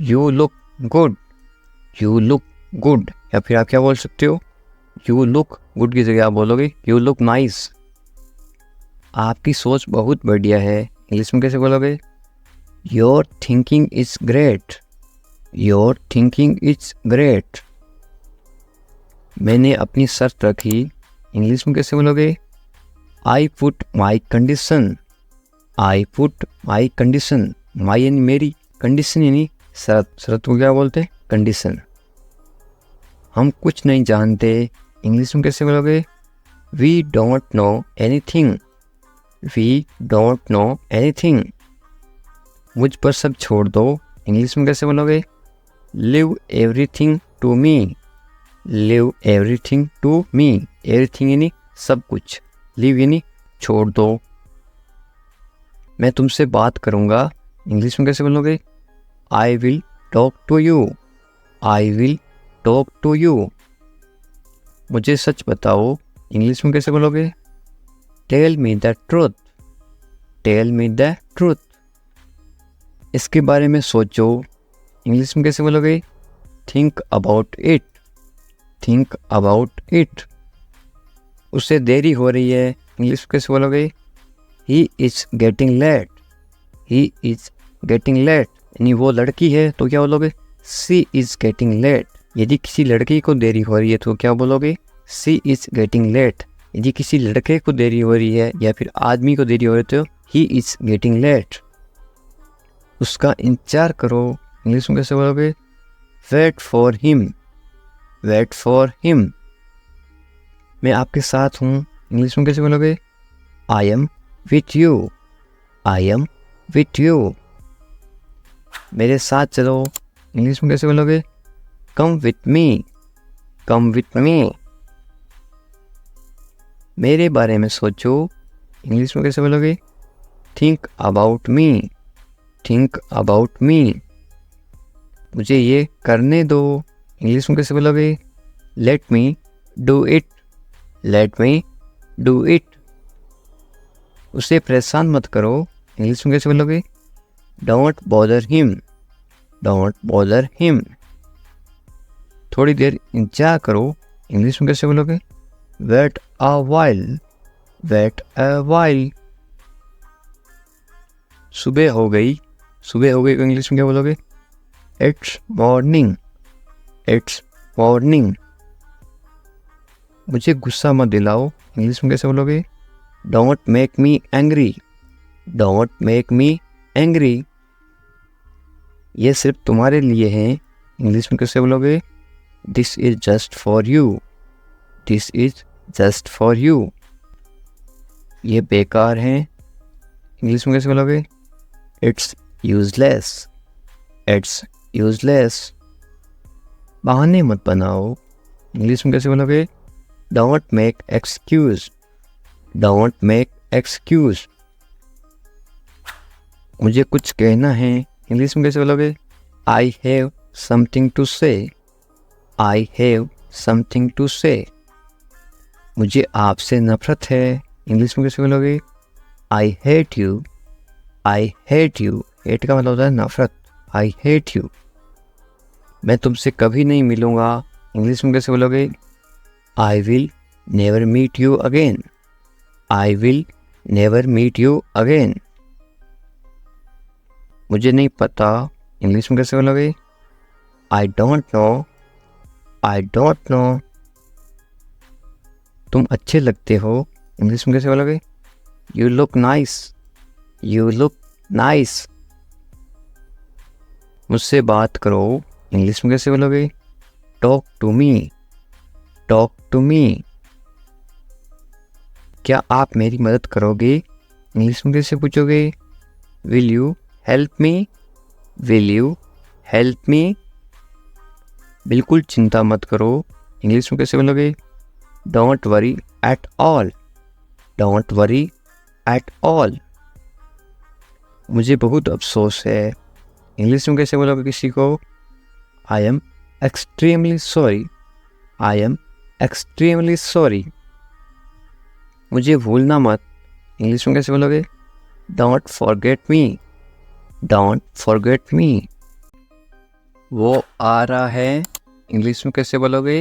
You look good, you look good. या फिर आप क्या बोल सकते हो? यू लुक गुड की जगह आप बोलोगे यू लुक नाइस। आपकी सोच बहुत बढ़िया है, इंग्लिश में कैसे बोलोगे? Your thinking is great, your thinking is great. मैंने अपनी शर्त रखी, इंग्लिश में कैसे बोलोगे? I put my condition, I put my condition. My यानी मेरी, कंडीशन यानी शर्त। शर्त को क्या बोलते हैं? कंडीशन। हम कुछ नहीं जानते, इंग्लिश में कैसे बोलोगे? We don't know anything, we don't know anything. मुझ पर सब छोड़ दो, इंग्लिश में कैसे बोलोगे? Leave everything to me, leave everything to me. Everything यानी सब कुछ, लिव यानी छोड़ दो। मैं तुमसे बात करूँगा, इंग्लिश में कैसे बोलोगे? I will talk to you, I will talk to you. मुझे सच बताओ, इंग्लिश में कैसे बोलोगे? Tell me the truth, tell me the truth. इसके बारे में सोचो, इंग्लिश में कैसे बोलोगे? Think about it, think about it. उससे देरी हो रही है, इंग्लिश में कैसे बोलोगे? He is getting late, he is getting late. यानी वो लड़की है तो क्या बोलोगे? She is getting late. यदि किसी लड़की को देरी हो रही है तो क्या बोलोगे? She is getting late. यदि किसी लड़के को देरी हो रही है या फिर आदमी को देरी हो रही है तो ही इज गेटिंग लेट। उसका इंतजार करो, इंग्लिश में कैसे बोलोगे? Wait for him, wait for him. मैं आपके साथ हूँ, इंग्लिश में कैसे बोलोगे? I am with you, I am with you. मेरे साथ चलो, इंग्लिश में कैसे बोलोगे? Come with me, come with me. मेरे बारे में सोचो, इंग्लिश में कैसे बोलोगे? Think about me, think about me. मुझे ये करने दो, इंग्लिश में कैसे बोलोगे? Let me do it, let me do it. उसे परेशान मत करो, इंग्लिश में कैसे बोलोगे? Don't bother him, don't bother him. थोड़ी देर इंतजार करो, इंग्लिश में कैसे बोलोगे? Wait a while, wait a while. सुबह हो गई, सुबह हो गई को इंग्लिश में क्या बोलोगे? It's morning, it's morning. मुझे गुस्सा मत दिलाओ, इंग्लिश में कैसे बोलोगे? Don't make me angry, don't make me angry. ये सिर्फ तुम्हारे लिए है, इंग्लिश में कैसे बोलोगे? This is just for you, this is just for you. ये बेकार है, इंग्लिश में कैसे बोलोगे? It's useless, it's useless. बहाने मत बनाओ, इंग्लिश में कैसे बोलोगे? Don't make excuse, don't make excuse. मुझे कुछ कहना है, इंग्लिश में कैसे बोलोगे? आई हैव समथिंग टू से, आई हैव समथिंग टू से। मुझे आपसे नफरत है, इंग्लिश में कैसे बोलोगे? I hate you, I hate you. Hate का मतलब होता है नफरत, आई हेट यू। मैं तुमसे कभी नहीं मिलूँगा, इंग्लिश में कैसे बोलोगे? I will never meet you again, I will never meet you again. मुझे नहीं पता, इंग्लिश में कैसे बोलोगे? I don't know, I don't know. तुम अच्छे लगते हो, इंग्लिश में कैसे बोलोगे? You look nice, you look nice. मुझसे बात करो, इंग्लिश में कैसे बोलोगे? Talk to me, talk to me. क्या आप मेरी मदद करोगे, इंग्लिश में कैसे पूछोगे? Will you help me, will you help मी। बिल्कुल चिंता मत करो, इंग्लिश में कैसे बोलोगे? Don't worry at all, don't worry at all. मुझे बहुत अफसोस है, इंग्लिश में कैसे बोलोगे किसी को? I am extremely sorry, I am extremely sorry. मुझे भूलना मत, इंग्लिश में कैसे बोलोगे? Don't forget me, don't forget me. वो आ रहा है, इंग्लिश में कैसे बोलोगे?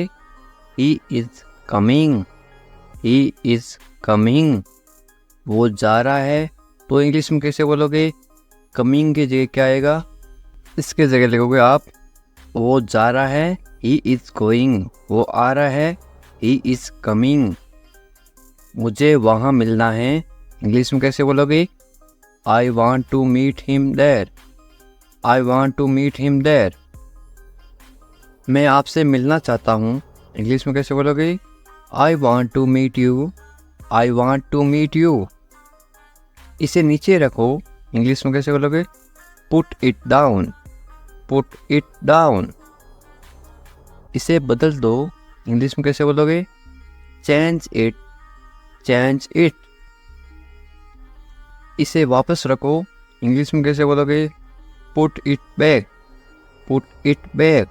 He is coming, he is coming. वो जा रहा है, तो इंग्लिश में कैसे बोलोगे? कमिंग की जगह क्या आएगा? इसके जगह लिखोगे आप वो जा रहा है, ही इज गोइंग। वो आ रहा है, ही इज कमिंग। मुझे वहाँ मिलना है, इंग्लिश में कैसे बोलोगे? I want to meet him there, I want to meet him there. मैं आपसे मिलना चाहता हूँ, इंग्लिश में कैसे बोलोगे? I want to meet you, I want to meet you. इसे नीचे रखो, इंग्लिश में कैसे बोलोगे? Put it down, put it down. इसे बदल दो, इंग्लिश में कैसे बोलोगे? Change it, change it. इसे वापस रखो, इंग्लिश में कैसे बोलोगे? Put it back, put it back.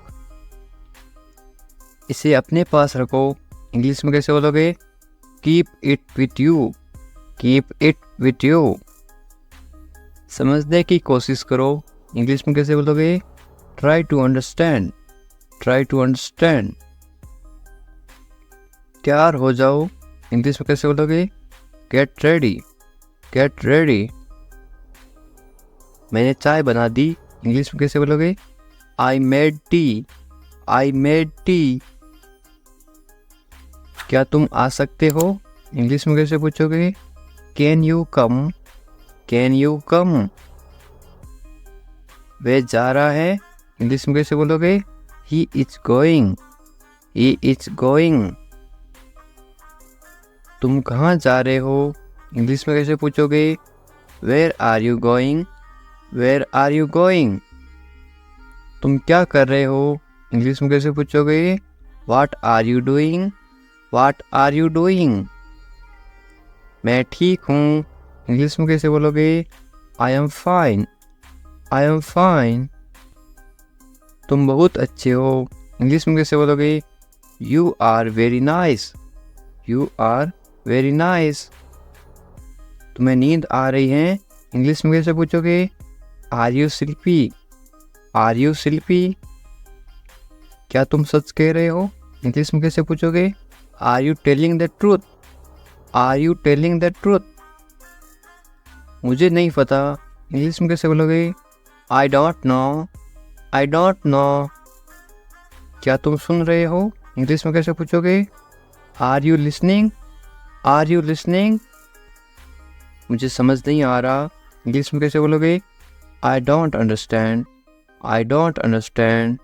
इसे अपने पास रखो, इंग्लिश में कैसे बोलोगे? Keep it with you, keep it with you. समझने की कोशिश करो, इंग्लिश में कैसे बोलोगे? Try to understand, try to understand. तैयार हो जाओ, इंग्लिश में कैसे बोलोगे? Get ready, get ready. मैंने चाय बना दी, इंग्लिश में कैसे बोलोगे? I made tea, I made tea. क्या तुम आ सकते हो, इंग्लिश में कैसे पूछोगे? Can you come, can you come. वह जा रहा है, इंग्लिश में कैसे बोलोगे? He is going, he is going. तुम कहाँ जा रहे हो, इंग्लिश में कैसे पूछोगे? Where are you going, where are you going. तुम क्या कर रहे हो, इंग्लिश में कैसे पूछोगे? What are you doing, what are you doing. मैं ठीक हूँ, इंग्लिश में कैसे बोलोगे? I am fine, I am fine. तुम बहुत अच्छे हो, इंग्लिश में कैसे बोलोगे? You are very nice, you are very nice. तुम्हें नींद आ रही है, इंग्लिश में कैसे पूछोगे? Are you sleepy, are you sleepy. क्या तुम सच कह रहे हो, इंग्लिश में कैसे पूछोगे? Are you telling the truth, are you telling the truth. मुझे नहीं पता, इंग्लिश में कैसे बोलोगे? I don't know, I don't know. क्या तुम सुन रहे हो, इंग्लिश में कैसे पूछोगे? Are you listening, are you listening. मुझे समझ नहीं आ रहा, इंग्लिश में कैसे बोलोगे? I don't understand, I don't understand.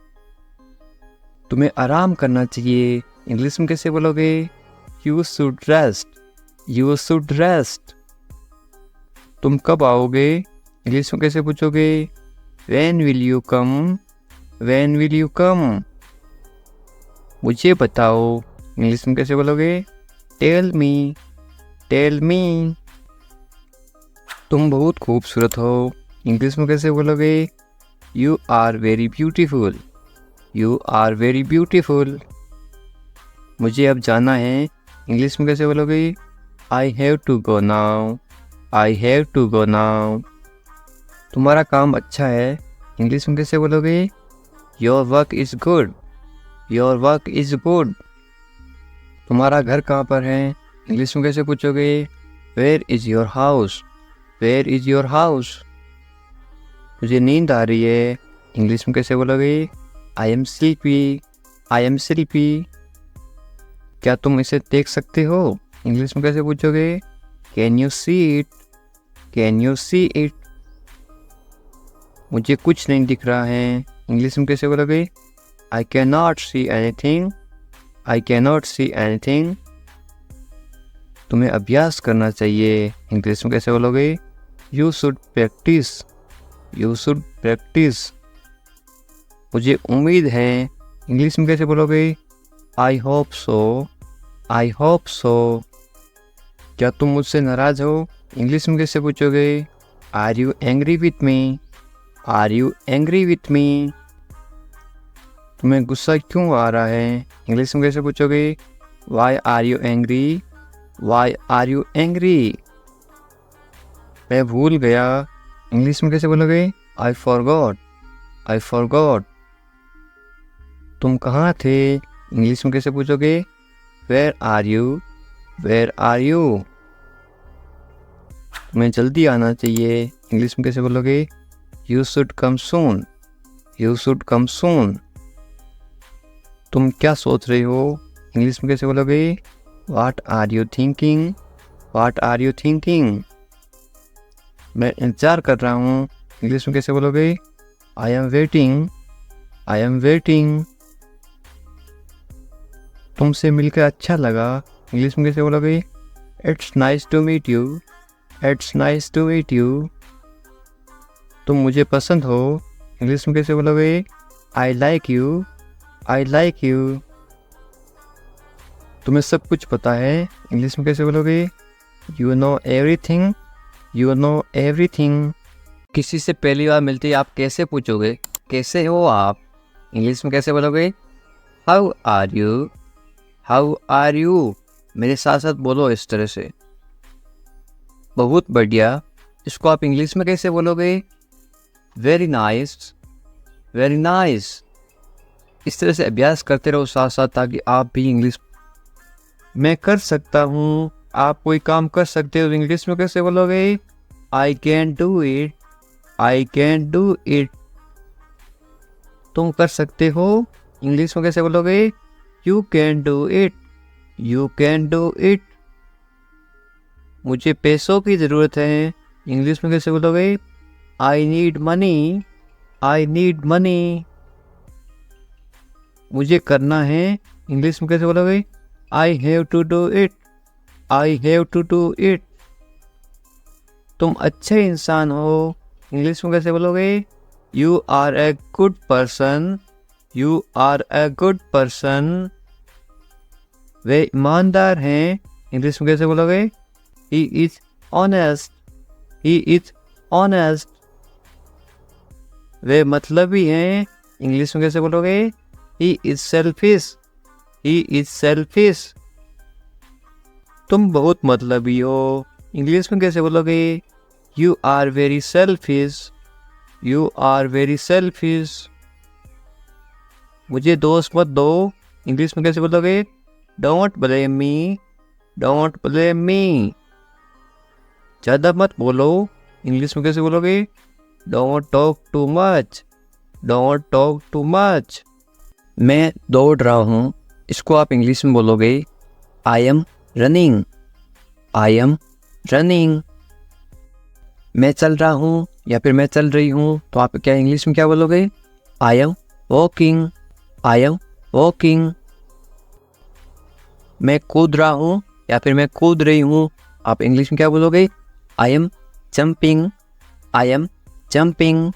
तुम्हें आराम करना चाहिए, इंग्लिश में कैसे बोलोगे? You should rest, you should rest. तुम कब आओगे, इंग्लिश में कैसे पूछोगे? When will you come, when will you come. मुझे बताओ, इंग्लिश में कैसे बोलोगे? Tell me, tell me. तुम बहुत खूबसूरत हो, इंग्लिश में कैसे बोलोगे? You are very beautiful, you are very beautiful. मुझे अब जाना है, इंग्लिश में कैसे बोलोगे? I have to go now, I have to go now. तुम्हारा काम अच्छा है, इंग्लिश में कैसे बोलोगे? Your work is good, your work is good. तुम्हारा घर कहाँ पर है, इंग्लिश में कैसे पूछोगे? Where is your house, where is your house. मुझे नींद आ रही है, इंग्लिश में कैसे बोलोगे? I am sleepy, I am sleepy. क्या तुम इसे देख सकते हो, इंग्लिश में कैसे पूछोगे? Can you see it, can you see it. मुझे कुछ नहीं दिख रहा है, इंग्लिश में कैसे बोलोगे? I can not see anything, I can not any anything. तुम्हें अभ्यास करना चाहिए, इंग्लिश में कैसे बोलोगे? You should practise, you should practise. मुझे उम्मीद है, इंग्लिश में कैसे बोलोगे? I hope so, I hope so. क्या तुम मुझसे नाराज़ हो, इंग्लिश में कैसे पूछोगे? Are you angry with me, are you angry with me. तुम्हें गुस्सा क्यों आ रहा है, इंग्लिश में कैसे पूछोगे? Why are you angry, why are you angry. मैं भूल गया, इंग्लिश में कैसे बोलोगे? I forgot, I forgot. तुम कहाँ थे, इंग्लिश में कैसे पूछोगे? Where are you, where are you. तुम्हें जल्दी आना चाहिए, इंग्लिश में कैसे बोलोगे? You should come soon, you should come soon. तुम क्या सोच रहे हो, इंग्लिश में कैसे बोलोगे? What are you thinking, what are you thinking. मैं इंतज़ार कर रहा हूँ, इंग्लिश में कैसे बोलोगे? I am waiting, I am waiting. तुमसे मिलकर अच्छा लगा, इंग्लिश में कैसे बोलोगे? It's nice to meet you, it's nice to meet you. तुम मुझे पसंद हो, इंग्लिश में कैसे बोलोगे? I like you, I like you. तुम्हें सब कुछ पता है, इंग्लिश में कैसे बोलोगे? You know everything, you know everything. किसी से पहली बार मिलते ही आप कैसे पूछोगे? कैसे हो आप, इंग्लिश में कैसे बोलोगे? How are you, how are you. मेरे साथ साथ बोलो इस तरह से। बहुत बढ़िया। इसको आप इंग्लिश में कैसे बोलोगे? Very nice, very nice. इस तरह से अभ्यास करते रहो साथ साथ, ताकि आप भी इंग्लिश। मैं कर सकता हूँ, आप कोई काम कर सकते हो, इंग्लिश में कैसे बोलोगे? I can do it, I can do it. तुम कर सकते हो, इंग्लिश में कैसे बोलोगे? You can do it, you can do it. मुझे पैसों की ज़रूरत है, इंग्लिश में कैसे बोलोगे? I need money, I need money. मुझे करना है, इंग्लिश में कैसे बोलोगे? I have to do it, I have to do it. तुम अच्छे इंसान हो, इंग्लिश में कैसे बोलोगे? You are a good person, you are a good person. वे ईमानदार हैं, इंग्लिश में कैसे बोलोगे? He is honest, he is honest. वे मतलबी हैं, इंग्लिश में कैसे बोलोगे? He is selfish, he is selfish. तुम बहुत मतलबी हो, इंग्लिश में कैसे बोलोगे? You are very selfish, you are very selfish. मुझे दोष मत दो, इंग्लिश में कैसे बोलोगे? Don't blame me, don't blame me. ज़्यादा मत बोलो, इंग्लिश में कैसे बोलोगे? Don't talk too much, don't talk too much. मैं दौड़ रहा हूँ, इसको आप इंग्लिश में बोलोगे I am running, I am running. मैं चल रहा हूँ या फिर मैं चल रही हूँ, तो आप क्या इंग्लिश में क्या बोलोगे? I am walking, I am walking. मैं कूद रहा हूँ या फिर मैं कूद रही हूँ, आप इंग्लिश में क्या बोलोगे? I M jumping, I am jumping.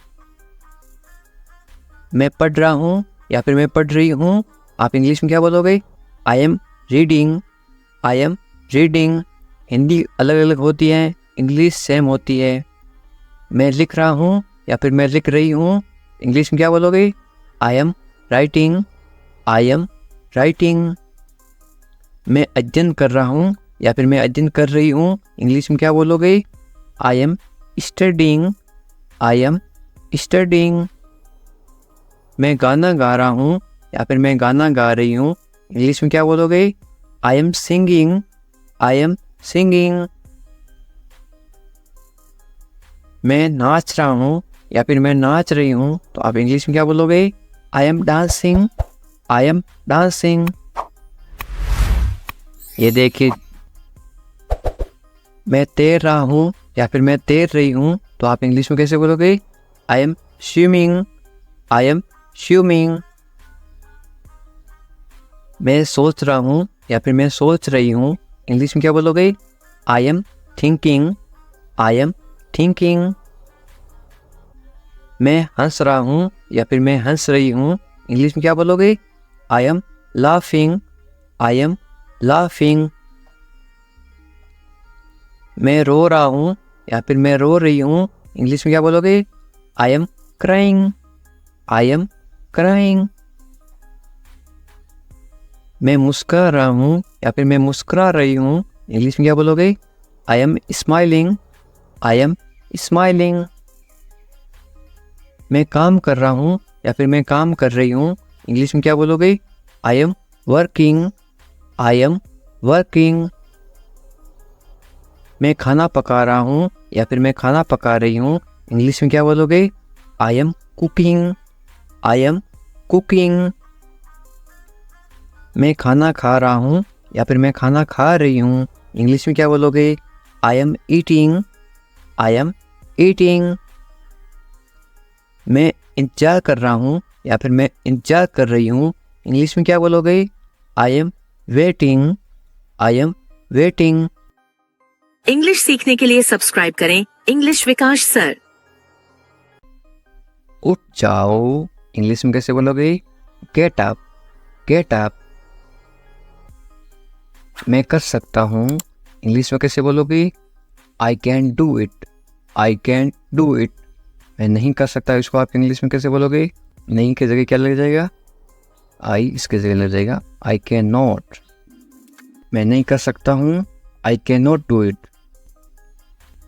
मैं पढ़ रहा हूँ या फिर मैं पढ़ रही हूँ, आप इंग्लिश में क्या बोलोगे? I am reading, I am reading. Hindi अलग अलग होती है, इंग्लिश सेम होती है। मैं लिख रहा हूँ या फिर मैं लिख रही हूँ, इंग्लिश में क्या बोलोगे? I am writing, I am writing. मैं अध्ययन कर रहा हूँ या फिर मैं अध्ययन कर रही हूँ, इंग्लिश में क्या बोलोगे? I am studying, I am studying. मैं गाना गा रहा हूँ या फिर मैं गाना गा रही हूँ, इंग्लिश में क्या बोलोगे? I am singing, I am singing. मैं नाच रहा हूँ या फिर मैं नाच रही हूँ, तो आप इंग्लिश में क्या बोलोगे? I M dancing, I am dancing. ये देखिए, मैं तैर रहा हूँ या फिर मैं तैर रही हूँ, तो आप इंग्लिश में कैसे बोलोगे? I M swimming, I am swimming. मैं सोच रहा हूँ या फिर मैं सोच रही हूँ, इंग्लिश में क्या बोलोगे? I am thinking, I am thinking. मैं हंस रहा हूँ या फिर मैं हंस रही हूँ, इंग्लिश में क्या बोलोगे? I am laughing, I am laughing. मैं रो रहा हूँ या फिर मैं रो रही हूँ, इंग्लिश में क्या बोलोगे? I am crying, I am crying. मैं मुस्कुरा रहा हूँ या फिर मैं मुस्कुरा रही हूँ, इंग्लिश में क्या बोलोगे? I am smiling, I am smiling. मैं काम कर रहा हूँ या फिर मैं काम कर रही हूँ, इंग्लिश में क्या बोलोगे? I am working, I am working. मैं खाना पका रहा हूँ या फिर मैं खाना पका रही हूँ, इंग्लिश में क्या बोलोगे? I am cooking, I am cooking. मैं खाना खा रहा हूँ या फिर मैं खाना खा रही हूँ, इंग्लिश में क्या बोलोगे? I am eating, I am eating. मैं इंतजार कर रहा हूँ या फिर मैं इंतजार कर रही हूँ, इंग्लिश में क्या बोलोगे? I am waiting, I am waiting. English सीखने के लिए सब्सक्राइब करें इंग्लिश विकास सर। उठ जाओ, इंग्लिश में कैसे बोलोगे? Get up, get up. मैं कर सकता हूँ, इंग्लिश में कैसे बोलोगे? I can do it, I can do it. मैं नहीं कर सकता, इसको आप इंग्लिश में कैसे बोलोगे? नहीं की जगह क्या लग जाएगा? आई इसके जगह लग जाएगा आई कैन नॉट। मैं नहीं कर सकता हूँ, I can not do it.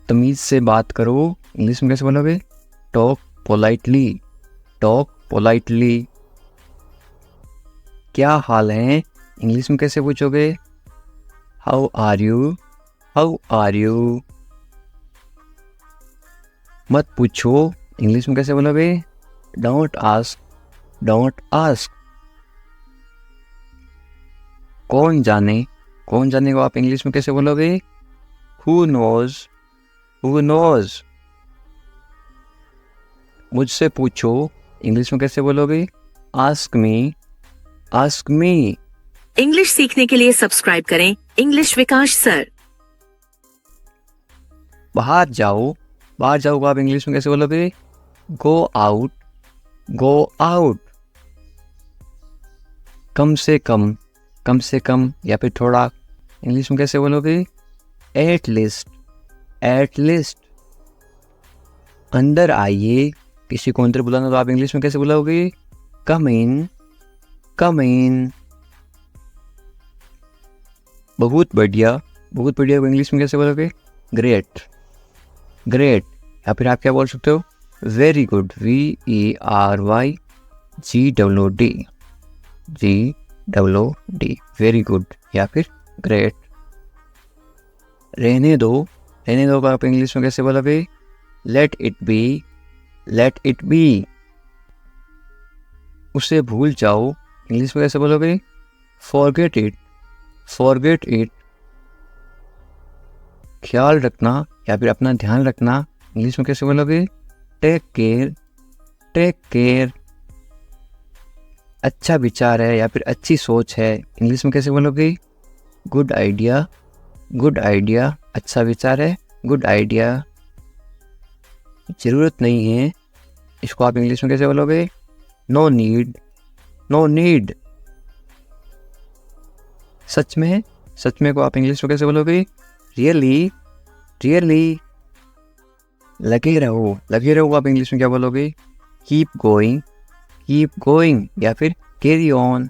तमीज़ से बात करो, इंग्लिश में कैसे बोलोगे? Talk politely, talk politely. क्या हाल है, इंग्लिश में कैसे पूछोगे? How are you, how are you. मत पूछो, इंग्लिश में कैसे बोलोगे? Don't ask, don't ask. कौन जाने, कौन जाने को आप इंग्लिश में कैसे बोलोगे? Who knows, who knows. मुझसे पूछो, इंग्लिश में कैसे बोलोगे? Ask me, ask me. English सीखने के लिए सब्सक्राइब करें इंग्लिश विकास सर। बाहर जाओ, बाहर जाओ को आप इंग्लिश में कैसे बोलोगे? Go out, go out. कम से कम, कम से कम या फिर थोड़ा, इंग्लिश में कैसे बोलोगे? At least, at least. अंदर आइए, किसी को अंदर बुलाना तो आप इंग्लिश में कैसे बुलाओगे? कम इन, कम इन। बहुत बढ़िया को इंग्लिश में कैसे बोलोगे? Great, great. या फिर आप क्या बोल सकते हो? Very good, VERYGWD, GWD, very good या फिर ग्रेट। रहने दो को आप इंग्लिश में कैसे बोलोगे? Let it be, let it be. उसे भूल जाओ, इंग्लिश में कैसे बोलोगे? Forget it, forget it. ख्याल रखना या फिर अपना ध्यान रखना, इंग्लिश में कैसे बोलोगे? Take care, take care. अच्छा विचार है या फिर अच्छी सोच है, इंग्लिश में कैसे बोलोगे? Good idea, good idea. अच्छा विचार है, गुड आइडिया। ज़रूरत नहीं है, इसको आप इंग्लिश में कैसे बोलोगे? No need, no need. सच में को आप इंग्लिश में कैसे बोलोगे? Really, really. लगे रहो आप इंग्लिश में क्या बोलोगे? कीप गोइंग या फिर कैरी ऑन।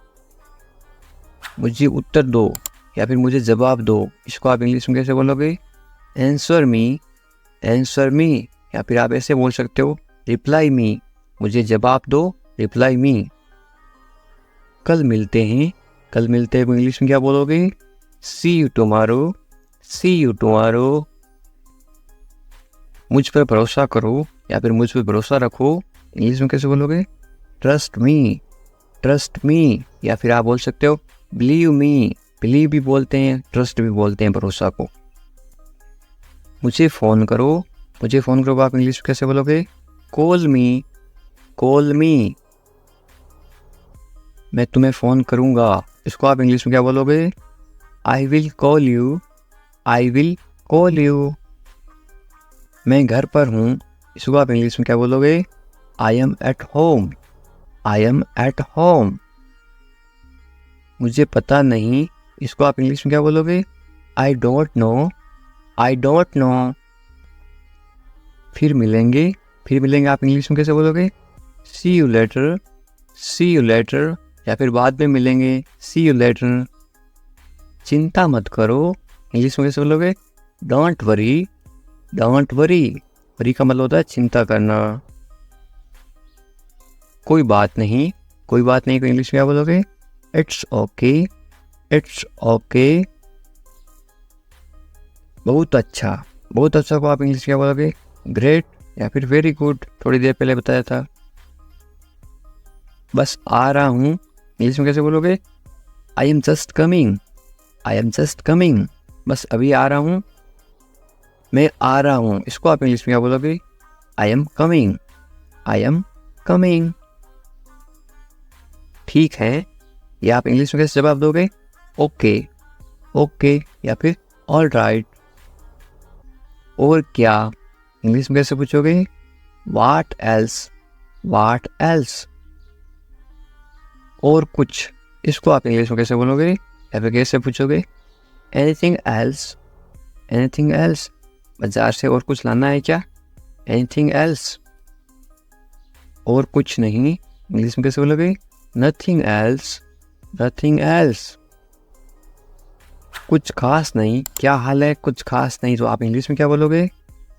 मुझे उत्तर दो या फिर मुझे जवाब दो, इसको आप इंग्लिश में कैसे बोलोगे? Answer me, answer me. या फिर आप ऐसे बोल सकते हो, रिप्लाई मी, मुझे जवाब दो, रिप्लाई मी। कल मिलते हैं को इंग्लिश में क्या बोलोगे? See you tomorrow, see you tomorrow. मुझ पर भरोसा करो या फिर मुझ पर भरोसा रखो, इंग्लिश में कैसे बोलोगे? ट्रस्ट मी, ट्रस्ट मी। या फिर आप बोल सकते हो बिलीव मी, बिलीव भी बोलते हैं, ट्रस्ट भी बोलते हैं भरोसा को। मुझे फ़ोन करो आप इंग्लिश में कैसे बोलोगे? कॉल मी, कॉल मी। मैं तुम्हें फ़ोन करूँगा, इसको आप इंग्लिश में क्या बोलोगे? I will call you, I will call you. मैं घर पर हूँ, इसको आप इंग्लिश में क्या बोलोगे? I am at home, I am at home. मुझे पता नहीं, इसको आप इंग्लिश में क्या बोलोगे? I don't know, I don't know. फिर मिलेंगे आप इंग्लिश में कैसे बोलोगे? See you later, see you later. या फिर बाद में मिलेंगे, सी यू लेटर। चिंता मत करो, इंग्लिश में कैसे बोलोगे? Don't worry, don't worry. Worry का मतलब होता है चिंता करना। कोई बात नहीं को इंग्लिश में क्या बोलोगे? It's okay, it's okay. बहुत अच्छा को आप इंग्लिश में क्या बोलोगे? ग्रेट या फिर वेरी गुड, थोड़ी देर पहले बताया था। बस आ रहा हूँ, इंग्लिश में कैसे बोलोगे? I am just coming, I am just coming. बस अभी आ रहा हूँ, मैं आ रहा हूँ, इसको आप इंग्लिश में क्या बोलोगे? I am coming, I am coming. ठीक है, या आप इंग्लिश में कैसे जवाब दोगे? ओके, ओके या फिर ऑल राइट। और क्या, इंग्लिश में कैसे पूछोगे? What else, what else. और कुछ, इसको आप इंग्लिश में कैसे बोलोगे या फिर कैसे पूछोगे? Anything else, anything else. बाजार से और कुछ लाना है क्या? Anything else. और कुछ नहीं, इंग्लिश में कैसे बोलोगे? Nothing else, nothing else. कुछ खास नहीं, क्या हाल है? कुछ खास नहीं, तो आप इंग्लिश में क्या बोलोगे?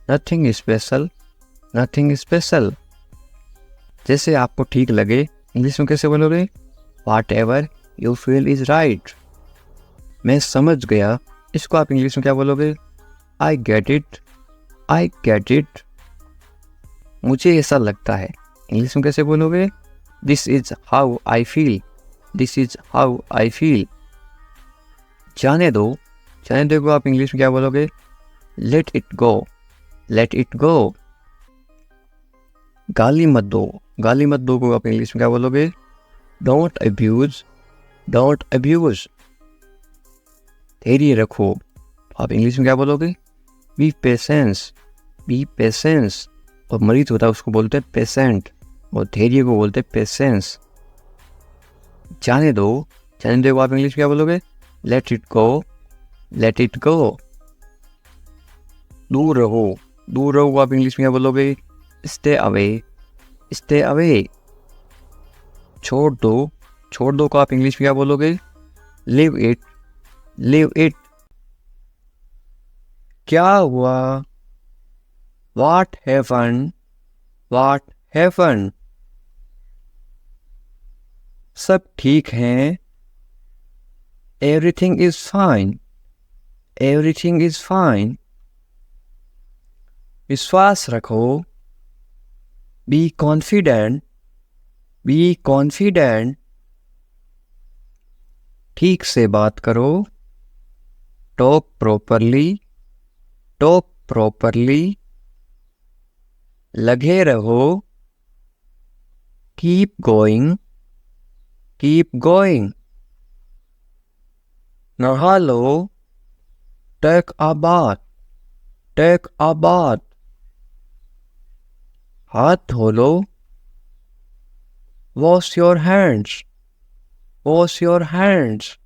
Nothing special, nothing special. जैसे आपको ठीक लगे, इंग्लिश में कैसे बोलोगे? What ever you feel is right. मैं समझ गया, इसको आप इंग्लिश में क्या बोलोगे? आई get it, I get it. मुझे ऐसा लगता है, इंग्लिश में कैसे बोलोगे? This is how I feel, this is how I feel. जाने दो को आप इंग्लिश में क्या बोलोगे? Late it go, let it गो। गाली मत दो को आप इंग्लिश में क्या बोलोगे? Don't abuse, don't abuse. धैर्य रखो, आप इंग्लिश में क्या बोलोगे? B patience, B patience. और मरीज होता है उसको बोलते हैं पेशेंट, और धैर्य को बोलते हैं पेशेंस। जाने दो को आप इंग्लिश में क्या बोलोगे? Late it go, let it गो। दूर रहो को आप इंग्लिश में क्या बोलोगे? Stay away, stay away. छोड़ दो को आप इंग्लिश में क्या बोलोगे? Leave it. क्या हुआ? What happen? सब ठीक हैं। Everything is fine. विश्वास रखो। Be confident. ठीक से बात करो। Talk properly. लगे रहो। Keep going. नहा लो। Take a bath. हाथ धो लो। Wash your hands.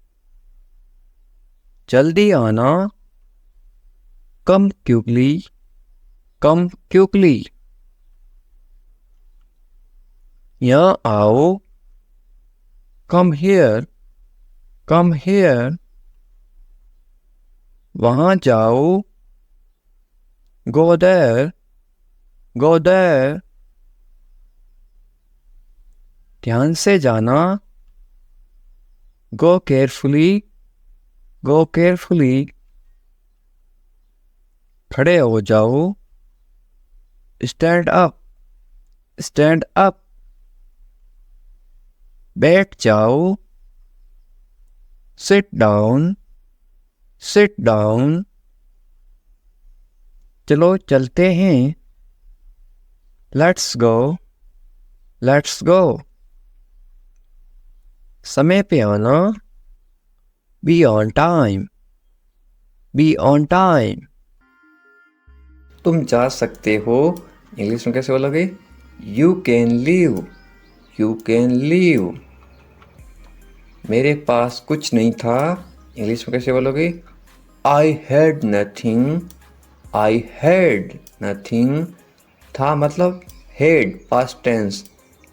जल्दी आना। Come quickly. यहाँ आओ। Come here. वहाँ जाओ। Go there. ध्यान से जाना। Go carefully. खड़े हो जाओ। Stand up. बैठ जाओ। Sit down. चलो चलते हैं। Let's go. समय पे आना। Be on time. तुम जा सकते हो। इंग्लिश में कैसे बोलोगे? You can leave. मेरे पास कुछ नहीं था। इंग्लिश में कैसे बोलोगे? I had nothing. था मतलब हैड पास्ट टेंस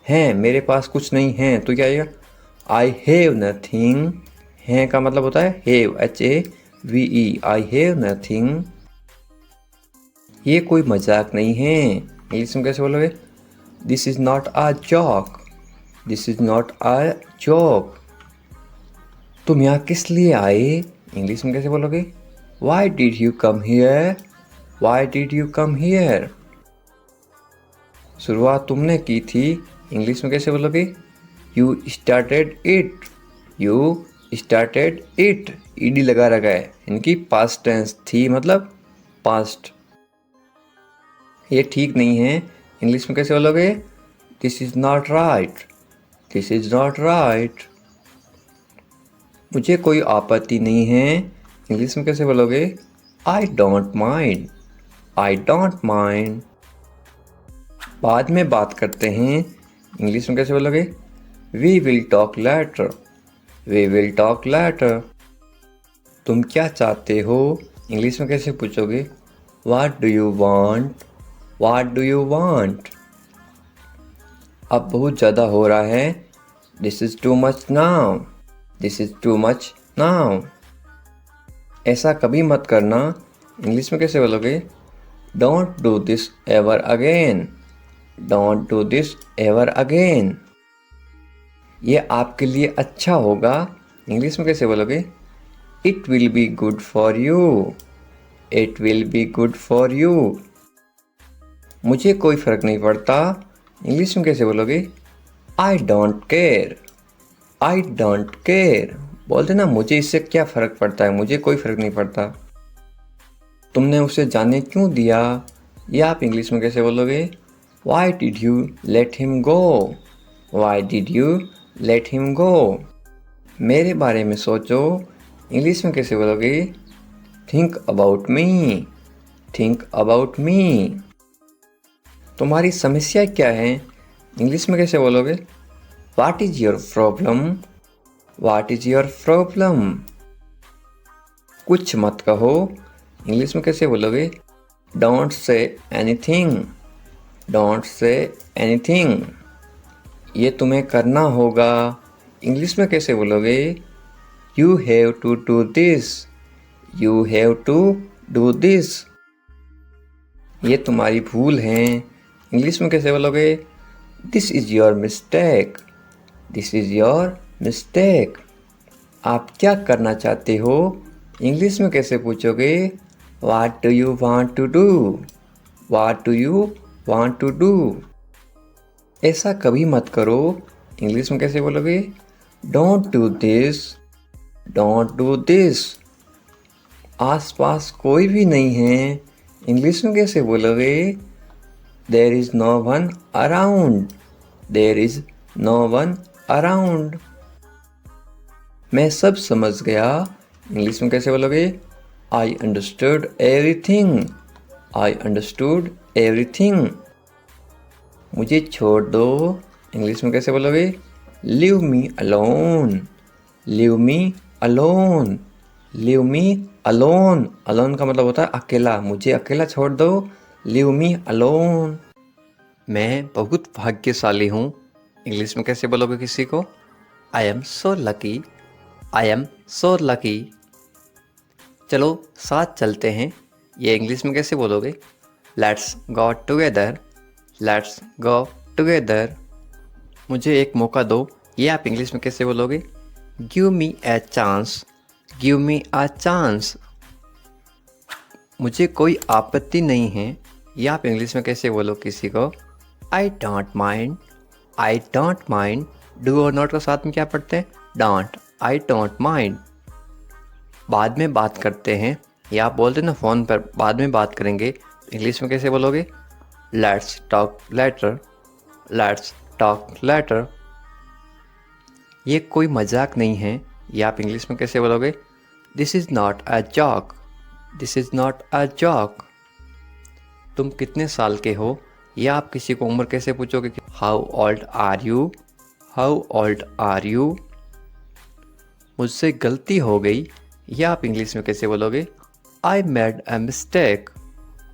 है। मेरे पास कुछ नहीं है तो क्या आएगा? I have nothing. है का मतलब होता है have, HAVE। I have nothing. ये कोई मजाक नहीं है। इंग्लिश में कैसे बोलोगे? This is not a joke. तुम यहाँ किस लिए आए? इंग्लिश में कैसे बोलोगे? Why did you come here? शुरुआत तुमने की थी। इंग्लिश में कैसे बोलोगे? You started it। ED लगा रखा है। इनकी पास्ट टेंस थी मतलब पास्ट। ये ठीक नहीं है। इंग्लिश में कैसे बोलोगे? This is not right। मुझे कोई आपत्ति नहीं है। इंग्लिश में कैसे बोलोगे? I don't mind। बाद में बात करते हैं। इंग्लिश में कैसे बोलोगे? We will talk later। तुम क्या चाहते हो? इंग्लिश में कैसे पूछोगे? What do you want? अब बहुत ज़्यादा हो रहा है। This is too much now। ऐसा कभी मत करना। इंग्लिश में कैसे बोलोगे? Don't do this ever again। ये आपके लिए अच्छा होगा। इंग्लिश में कैसे बोलोगे? It will be good for you। मुझे कोई फर्क नहीं पड़ता। इंग्लिश में कैसे बोलोगे? I don't care। बोलते ना मुझे इससे क्या फ़र्क पड़ता है, मुझे कोई फ़र्क नहीं पड़ता। तुमने उसे जाने क्यों दिया? ये आप इंग्लिश में कैसे बोलोगे? Why did you let him go? मेरे बारे में सोचो। इंग्लिश में कैसे बोलोगे? Think about me। तुम्हारी समस्या क्या है? इंग्लिश में कैसे बोलोगे? What is your problem? कुछ मत कहो। इंग्लिश में कैसे बोलोगे? Don't say anything। ये तुम्हें करना होगा। इंग्लिश में कैसे बोलोगे? You have to do this. You have to do this. ये तुम्हारी भूल है। इंग्लिश में कैसे बोलोगे? This is your mistake. This is your mistake. आप क्या करना चाहते हो? इंग्लिश में कैसे पूछोगे? What do you want to do? What do you want to do? ऐसा कभी मत करो। इंग्लिश में कैसे बोलोगे? Don't do this. Don't do this. आसपास कोई भी नहीं है। इंग्लिश में कैसे बोलोगे? There is no one around. There is no one around. मैं सब समझ गया। इंग्लिश में कैसे बोलोगे? I understood everything. I understood everything. मुझे छोड़ दो। इंग्लिश में कैसे बोलोगे? Leave me alone. Leave me alone. Leave me alone. Alone का मतलब होता है अकेला। मुझे अकेला छोड़ दो। Leave me alone. मैं बहुत भाग्यशाली हूँ। इंग्लिश में कैसे बोलोगे किसी को? I am so lucky. I am so lucky. चलो साथ चलते हैं। ये इंग्लिश में कैसे बोलोगे? Let's go together. Let's go together. मुझे एक मौका दो। ये आप इंग्लिश में कैसे बोलोगे? Give me a chance. Give me a chance. मुझे कोई आपत्ति नहीं है। ये आप इंग्लिश में कैसे बोलो किसी को? I don't mind. I don't mind. Do और नॉट को साथ में क्या पढ़ते हैं? डोंट। I don't mind. बाद में बात करते हैं। या आप बोलते ना फ़ोन पर बाद में बात करेंगे। इंग्लिश में कैसे बोलोगे? Let's talk later. Let's talk later. ये कोई मजाक नहीं है। ये आप इंग्लिश में कैसे बोलोगे? This is not a joke. This is not a joke. तुम कितने साल के हो? या आप किसी को उम्र कैसे पूछोगे? How old are you. How old are you. मुझसे गलती हो गई। या आप इंग्लिश में कैसे बोलोगे? I made a mistake.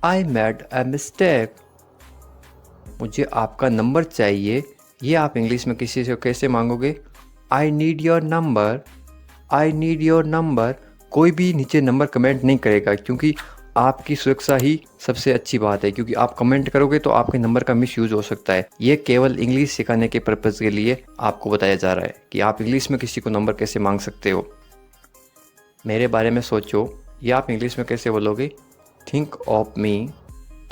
I made a mistake. मुझे आपका नंबर चाहिए। ये आप इंग्लिश में किसी से कैसे मांगोगे? I need your number. I need your number. कोई भी नीचे नंबर कमेंट नहीं करेगा, क्योंकि आपकी सुरक्षा ही सबसे अच्छी बात है, क्योंकि आप कमेंट करोगे तो आपके नंबर का मिसयूज हो सकता है। ये केवल इंग्लिश सिखाने के पर्पज़ के लिए आपको बताया जा रहा है कि आप इंग्लिश में किसी को नंबर कैसे मांग सकते हो। मेरे बारे में सोचो। ये आप इंग्लिश में कैसे बोलोगे? Think of me.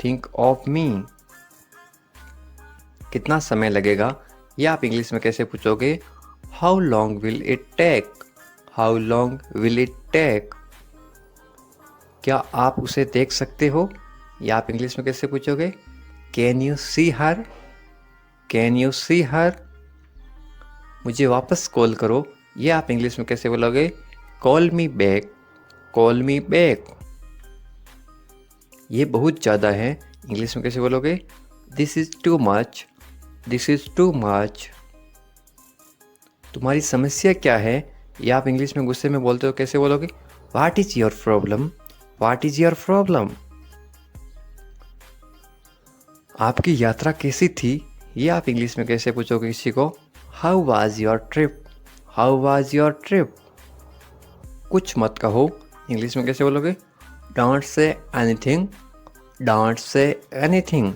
Think of me. कितना समय लगेगा? ये आप इंग्लिश में कैसे पूछोगे? How long will it take. How long will it take. क्या आप उसे देख सकते हो? या आप इंग्लिश में कैसे पूछोगे? Can you see her. Can you see her. मुझे वापस कॉल करो। ये आप इंग्लिश में कैसे बोलोगे? Call me back. Call me back. ये बहुत ज़्यादा है। इंग्लिश में कैसे बोलोगे? This is too much. This is too much. तुम्हारी समस्या क्या है? या आप इंग्लिश में गुस्से में बोलते हो कैसे बोलोगे? What is your problem. What is your problem. आपकी यात्रा कैसी थी? ये आप इंग्लिश में कैसे पूछोगे किसी को? How was your trip. How was your trip. कुछ मत कहो। इंग्लिश में कैसे बोलोगे? Don't say anything. Don't say anything.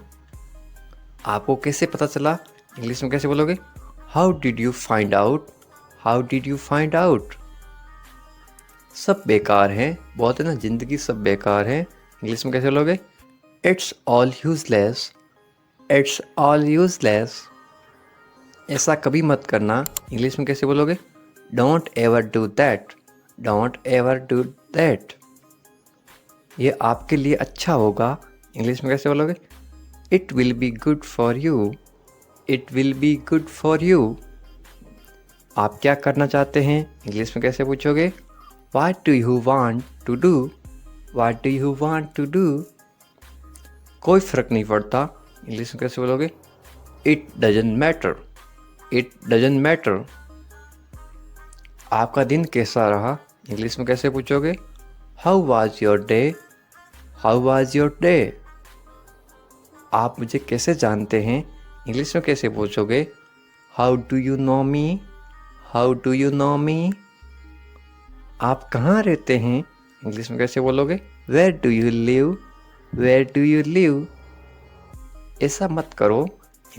आपको कैसे पता चला? इंग्लिश में कैसे बोलोगे? How did you find out. How did you find out. सब बेकार हैं। बोलते ना ज़िंदगी सब बेकार है। इंग्लिश में कैसे बोलोगे? It's all useless. It's all useless. ऐसा कभी मत करना। इंग्लिश में कैसे बोलोगे? Don't ever do that. Don't ever do that. ये आपके लिए अच्छा होगा। इंग्लिश में कैसे बोलोगे? It will be good for you. It will be good for you. आप क्या करना चाहते हैं? इंग्लिश में कैसे पूछोगे? What do you want to do? What do you want to do? कोई फ़र्क नहीं पड़ता। इंग्लिश में कैसे बोलोगे? It doesn't matter. It doesn't matter. आपका दिन कैसा रहा? इंग्लिश में कैसे पूछोगे? How was your day? How was your day? आप मुझे कैसे जानते हैं? इंग्लिश में कैसे पूछोगे? How do you know me? How do you know me? आप कहाँ रहते हैं? इंग्लिश में कैसे बोलोगे? Where do you live? Where do you live? ऐसा मत करो,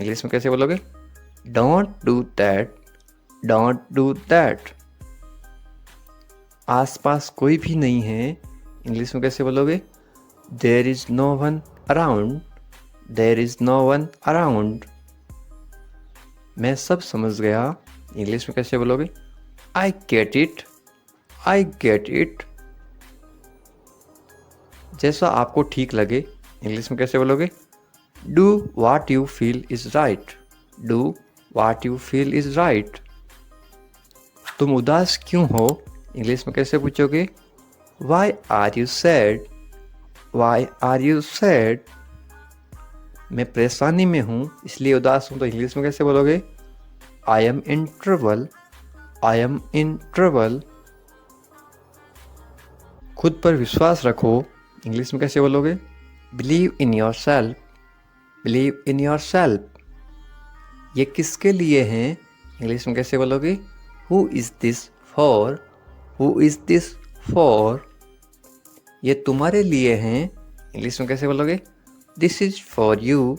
इंग्लिश में कैसे बोलोगे? Don't do that, don't do that. आसपास कोई भी नहीं है, इंग्लिश में कैसे बोलोगे? There is no one around, there is no one around. मैं सब समझ गया, इंग्लिश में कैसे बोलोगे? आई get it, I get it. जैसा आपको ठीक लगे, इंग्लिश में कैसे बोलोगे? Do what you feel is right, do what you feel is right. तुम उदास क्यों हो? इंग्लिश में कैसे पूछोगे? Why are you sad, why are you sad. मैं परेशानी में हूँ इसलिए उदास हूँ, तो इंग्लिश में कैसे बोलोगे? I M in trouble, I am in trouble. खुद पर विश्वास रखो, इंग्लिश में कैसे बोलोगे? Believe in your self, believe in your self. ये किसके लिए हैं? इंग्लिश में कैसे बोलोगे? Who is this for, who is this for. ये तुम्हारे लिए हैं, इंग्लिश में कैसे बोलोगे? This is for you,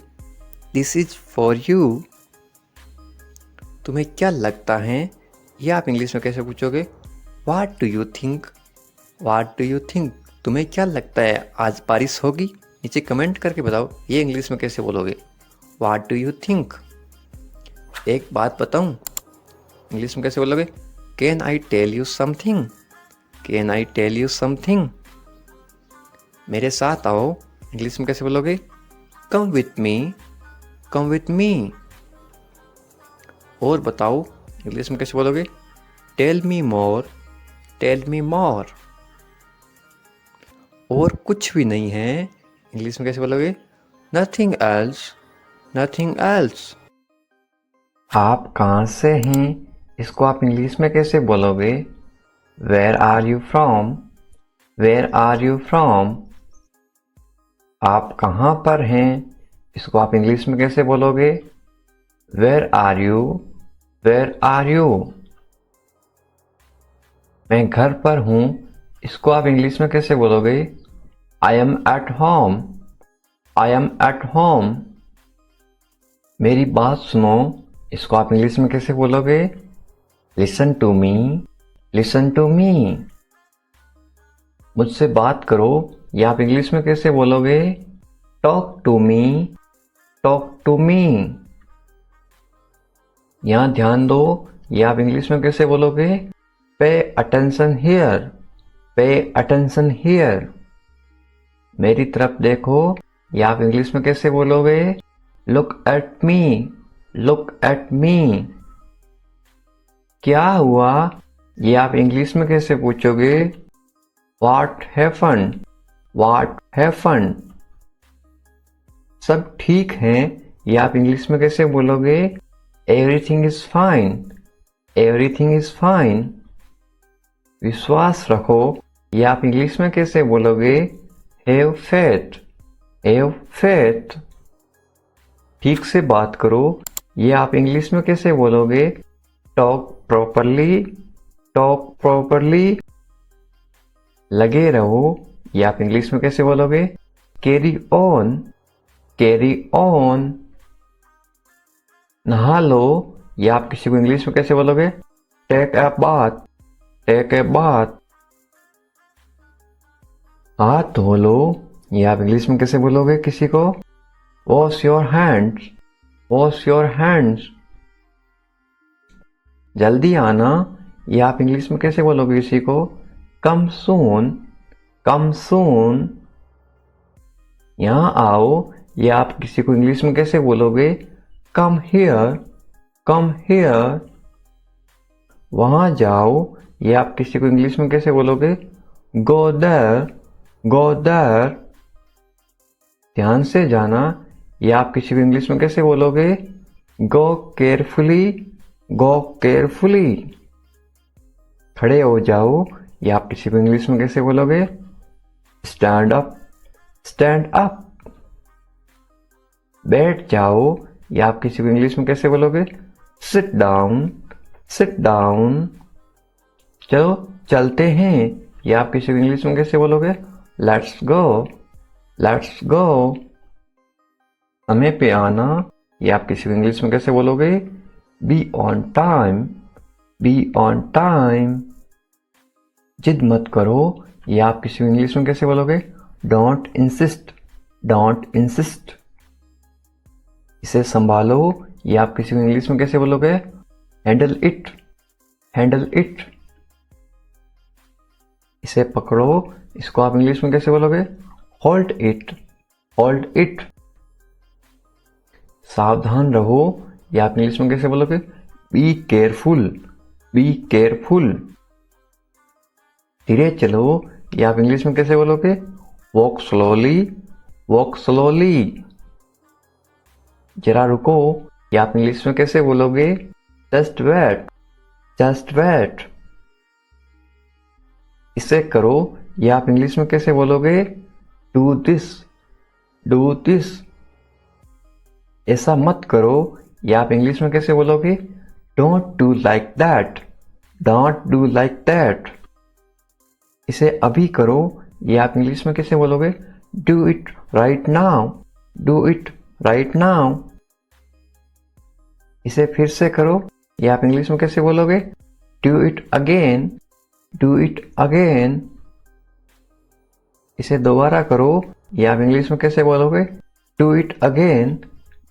this is for you. तुम्हें क्या लगता है? ये आप इंग्लिश में कैसे पूछोगे? वाट do you think, watt do you think. तुम्हें क्या लगता है आज बारिश होगी? नीचे कमेंट करके बताओ, ये इंग्लिश में कैसे बोलोगे? What do you think. एक बात बताऊं, इंग्लिश में कैसे बोलोगे? Can I tell you something, can I tell you something. मेरे साथ आओ, इंग्लिश में कैसे बोलोगे? Come with me, come with me. और बताओ, इंग्लिश में कैसे बोलोगे? Tell me more, tell me more. और कुछ भी नहीं है, इंग्लिश में कैसे बोलोगे? Nothing else, nothing else. आप कहाँ से हैं? इसको आप इंग्लिश में कैसे बोलोगे? Where are you from, where are you from. आप कहाँ पर हैं? इसको आप इंग्लिश में कैसे बोलोगे? Where are you, where are you. मैं घर पर हूँ, इसको आप इंग्लिश में कैसे बोलोगे? I am at home, I am at home. मेरी बात सुनो, इसको आप इंग्लिश में कैसे बोलोगे? Listen to me, listen to me. मुझसे बात करो, ये आप इंग्लिश में कैसे बोलोगे? Talk to me, talk to me. यहाँ ध्यान दो, ये आप इंग्लिश में कैसे बोलोगे? Pay attention here, pay attention here. मेरी तरफ देखो, ये आप इंग्लिश में कैसे बोलोगे? Look at me, look at me. क्या हुआ? ये आप इंग्लिश में कैसे पूछोगे? What happened, what happened। सब ठीक है, ये आप इंग्लिश में कैसे बोलोगे? Everything is fine, everything is fine। विश्वास रखो, ये आप इंग्लिश में कैसे बोलोगे? Have faith, have faith। ठीक से बात करो, ये आप इंग्लिश में कैसे बोलोगे? Talk properly, talk properly। लगे रहो, ये आप इंग्लिश में कैसे बोलोगे? Carry on, carry on. नहा लो, ये आप किसी को इंग्लिश में कैसे बोलोगे? Take a bath, take a bath. हाथ धो लो, ये आप इंग्लिश में कैसे बोलोगे किसी को? Wash your hands, wash your hands. जल्दी आना, ये आप इंग्लिश में कैसे बोलोगे किसी को? कम सून, कम सून। यहाँ आओ, ये आप किसी को इंग्लिश में कैसे बोलोगे? Come here, come here. वहाँ जाओ, ये आप किसी को इंग्लिश में कैसे बोलोगे? Go there, go there. ध्यान से जाना, ये आप किसी को इंग्लिश में कैसे बोलोगे? गो केयरफुली, गो केयरफुली। खड़े हो जाओ, ये आप किसी को इंग्लिश में कैसे बोलोगे? Stand up, stand up. बैठ जाओ, ये आप किसी को इंग्लिश में कैसे बोलोगे? Sit down, seat down. चलो चलते हैं, या आप किसी को इंग्लिश में कैसे बोलोगे? Let's go, let's go. समय पे आना, या आप किसी को इंग्लिश में कैसे बोलोगे? B on time, B on time. जिद मत करो, या आप किसी को इंग्लिश में कैसे बोलोगे? Don't insist, don't insist. इसे संभालो, या आप किसी को इंग्लिश में कैसे बोलोगे? Handle it, handle it. इसे पकड़ो, इसको आप इंग्लिश में कैसे बोलोगे? Hold it, hold it. सावधान रहो, या आप इंग्लिश में कैसे बोलोगे? Be careful, be careful. धीरे चलो, या आप इंग्लिश में कैसे बोलोगे? Walk slowly, walk slowly. जरा रुको, या आप इंग्लिश में कैसे बोलोगे? Just wait, just wait. इसे करो, या आप इंग्लिश में कैसे बोलोगे? Do this, do this. ऐसा मत करो, या आप इंग्लिश में कैसे बोलोगे? Don't do like that, don't do like that. इसे अभी करो, या आप इंग्लिश में कैसे बोलोगे? Do it right now, do it right now. इसे फिर से करो, या आप इंग्लिश में कैसे बोलोगे? Do it again, do it again. इसे दोबारा करो, या आप इंग्लिश में कैसे बोलोगे? Do it again,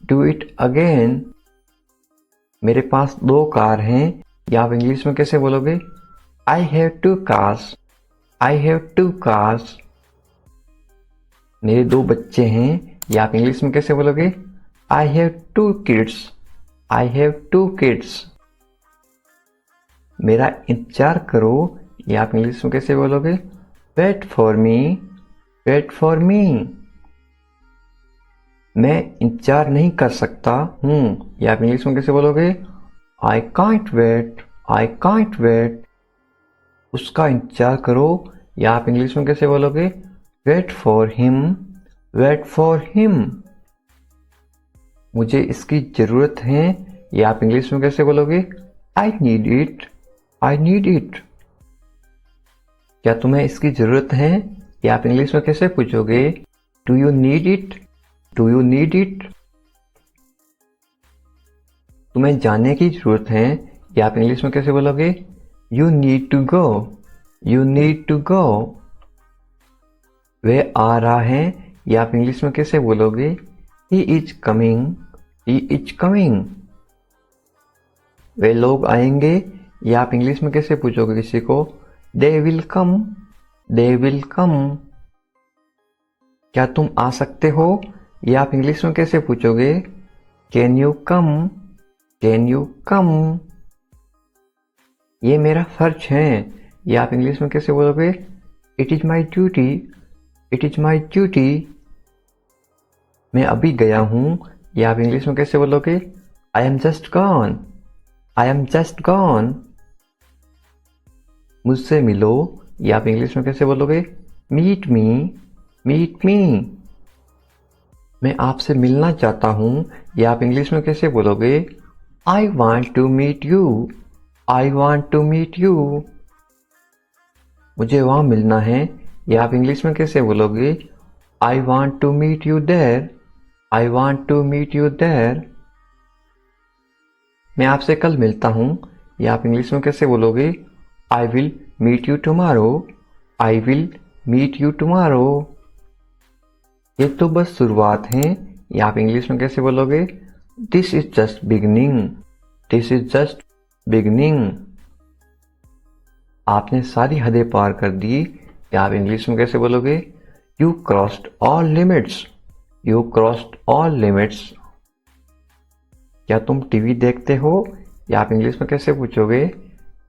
do it again. मेरे पास 2 कार हैं, या आप इंग्लिश में कैसे बोलोगे? I have 2 cars, I have 2 cars. मेरे 2 बच्चे हैं, या आप इंग्लिश में कैसे बोलोगे? I have 2 kids, I have 2 kids. मेरा इंतजार करो, या आप इंग्लिश में कैसे बोलोगे? Wait for me, wait for me. मैं इंतजार नहीं कर सकता हूँ, या आप इंग्लिश में कैसे बोलोगे? I can't wait, I can't wait. उसका इंतजार करो, या आप इंग्लिश में कैसे बोलोगे? Wait for him, wait for him. मुझे इसकी जरूरत है, या आप इंग्लिश में कैसे बोलोगे? I need it, I need it. क्या तुम्हें इसकी जरूरत है, या आप इंग्लिश में कैसे पूछोगे? Do you need it, do you need it. तुम्हें जाने की जरूरत है, या आप इंग्लिश में कैसे बोलोगे? You need to go, you need to go. वह आ रहा है, या आप इंग्लिश में कैसे बोलोगे? He is coming, he is coming. वे लोग आएंगे, या आप इंग्लिश में कैसे पूछोगे किसी को? They will come, they will come. क्या तुम आ सकते हो, या आप इंग्लिश में कैसे पूछोगे? Can you come, can you कम। ये मेरा फर्ज है, या आप इंग्लिश में कैसे बोलोगे? It is my duty, it is my duty. मैं अभी गया हूँ, या आप इंग्लिश में कैसे बोलोगे? I am just gone, I am just gone. मुझसे मिलो, या आप इंग्लिश में कैसे बोलोगे? Meet me, meet me. मैं आपसे मिलना चाहता हूँ, या आप इंग्लिश में कैसे बोलोगे? I want to meet you, I want to meet you. मुझे वहाँ मिलना है, या आप इंग्लिश में कैसे बोलोगे? I want to meet you there, I want to meet you there. मैं आपसे कल मिलता हूँ, या आप इंग्लिश में कैसे बोलोगे? I will meet you tomorrow, I will meet you tomorrow. ये तो बस शुरुआत है, या आप इंग्लिश में कैसे बोलोगे? This is just beginning, this is just beginning. आपने सारी हदें पार कर दी, या आप इंग्लिश में कैसे बोलोगे? You crossed all limits, you crossed all limits. क्या तुम टीवी देखते हो, या आप इंग्लिश में कैसे पूछोगे?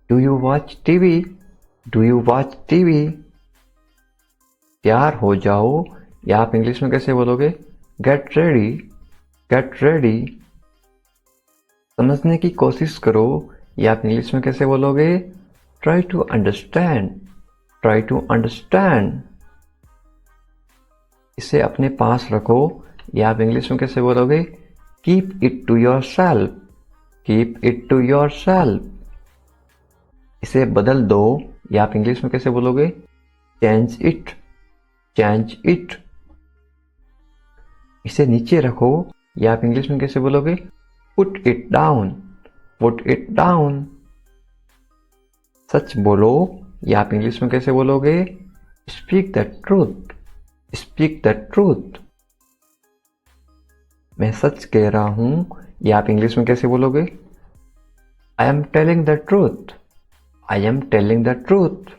Do you watch TV, do you watch TV. तैयार हो जाओ, या आप इंग्लिश में कैसे बोलोगे? Get ready, get ready. समझने की कोशिश करो, या आप इंग्लिश में कैसे बोलोगे? Try to understand, try to understand. इसे अपने पास रखो, या आप इंग्लिश में कैसे बोलोगे? Keep it to yourself, keep it to yourself. इसे बदल दो, या आप इंग्लिश में कैसे बोलोगे? Change it, change it. इसे नीचे रखो, या आप इंग्लिश में कैसे बोलोगे? Put it down, put it down. सच बोलो, या आप इंग्लिश में कैसे बोलोगे? Speak the truth, speak the truth. मैं सच कह रहा हूं, या आप इंग्लिश में कैसे बोलोगे? I am telling the truth, I am telling the truth.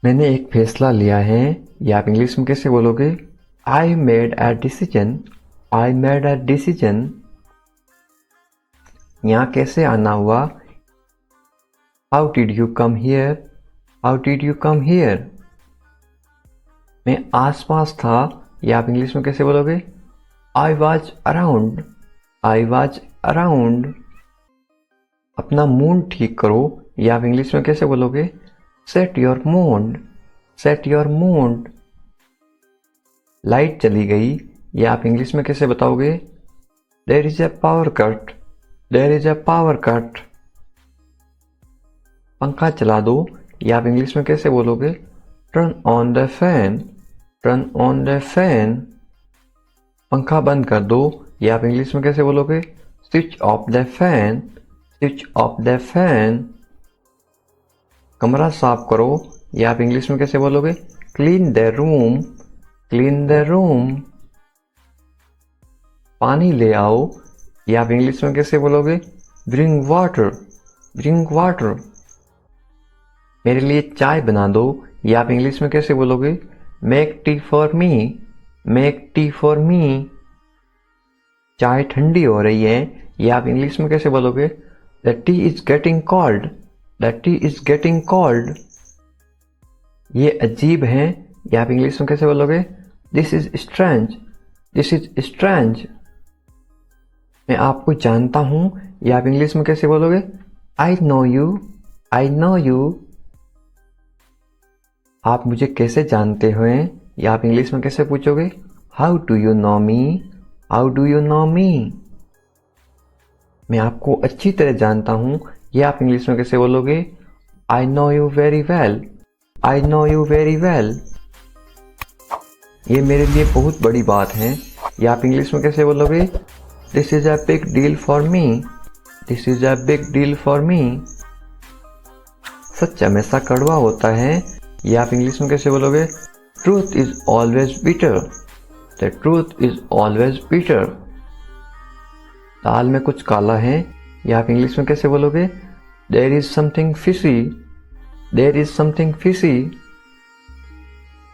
मैंने एक फैसला लिया है, या आप इंग्लिश में कैसे बोलोगे? I made a decision, I made a decision. यहां कैसे आना हुआ? How did you come here, how did you come here. मैं आसपास था, या आप इंग्लिश में कैसे बोलोगे? I was around, I was around. अपना मूड ठीक करो, या आप इंग्लिश में कैसे बोलोगे? Set your mood, set your mood. Light चली गई, या आप इंग्लिश में कैसे बताओगे? There is a power cut, there is a power cut. पंखा चला दो, या आप इंग्लिश में कैसे बोलोगे? Turn on the fan, turn on the fan. पंखा बंद कर दो, या आप इंग्लिश में कैसे बोलोगे? Switch off the fan, switch off the fan. कमरा साफ करो, या आप इंग्लिश में कैसे बोलोगे? Clean the room, clean the room. पानी ले आओ, या आप इंग्लिश में कैसे बोलोगे? Bring water, bring water. मेरे लिए चाय बना दो, या आप इंग्लिश में कैसे बोलोगे? Make tea for me, make tea for me. चाय ठंडी हो रही है, या आप इंग्लिश में कैसे बोलोगे? The T is getting cold, the T is getting cold. ये अजीब है, या आप इंग्लिश में कैसे बोलोगे? This is strange, this is strange. मैं आपको जानता हूं, या आप इंग्लिश में कैसे बोलोगे? I know you, I know you. आप मुझे कैसे जानते हो, या आप इंग्लिश में कैसे पूछोगे? How do you know me, how do you know me. मैं आपको अच्छी तरह जानता हूं, या आप इंग्लिश में कैसे बोलोगे? I know you very well, I know you very well. ये मेरे लिए बहुत बड़ी बात है, या आप इंग्लिश में कैसे बोलोगे? This is a big deal for me, this is a big deal for me. सच हमेशा कड़वा होता है, या आप इंग्लिश में कैसे बोलोगे? Truth is always bitter, the truth is always bitter. दाल में कुछ काला है, या आप इंग्लिश में कैसे बोलोगे? There is something fishy, there is something fishy.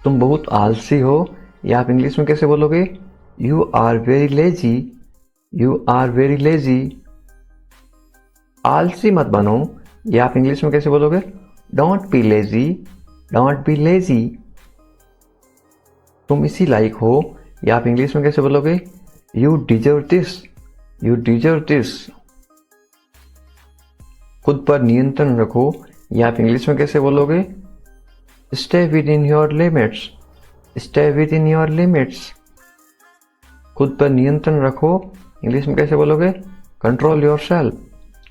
तुम बहुत आलसी हो, या आप इंग्लिश में कैसे बोलोगे? You are very lazy, you are very lazy. आलसी मत बनो, या आप इंग्लिश में कैसे बोलोगे? Don't be lazy, don't be lazy. तुम इसी लायक हो, या आप इंग्लिश में कैसे बोलोगे? You deserve this, you deserve this. खुद पर नियंत्रण रखो, या आप इंग्लिश में कैसे बोलोगे? Stay with in your limits, stay with in your limits. खुद पर नियंत्रण रखो, इंग्लिश में कैसे बोलोगे? Control your self,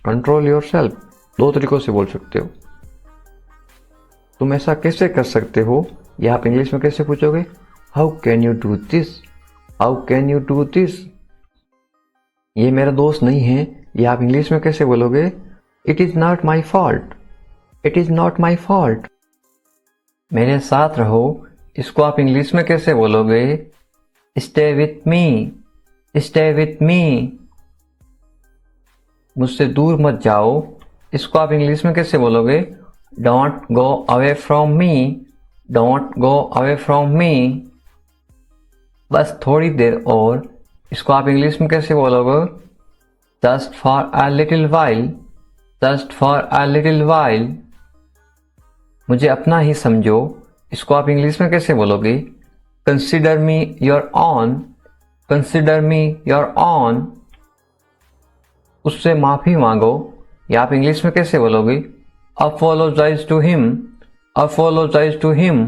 control your self. दो तरीकों से बोल सकते हो। तुम ऐसा कैसे कर सकते हो, या आप इंग्लिश में कैसे पूछोगे? How can you do this, how can you do this. ये मेरा दोस्त नहीं है, या आप इंग्लिश में कैसे बोलोगे? It is not my fault, it is not my fault. मेरे साथ रहो, इसको आप इंग्लिश में कैसे बोलोगे? Stay with me, stay with me. मुझसे दूर मत जाओ, इसको आप इंग्लिश में कैसे बोलोगे? Don't go away from me, don't go away from me. बस थोड़ी देर और, इसको आप इंग्लिश में कैसे बोलोगे? Just for a little while, just for a little while. मुझे अपना ही समझो, इसको आप इंग्लिश में कैसे बोलोगे? Consider me your own, consider me your own. उससे माफी मांगो, या आप इंग्लिश में कैसे बोलोगे? Apologise to him, apologise to him.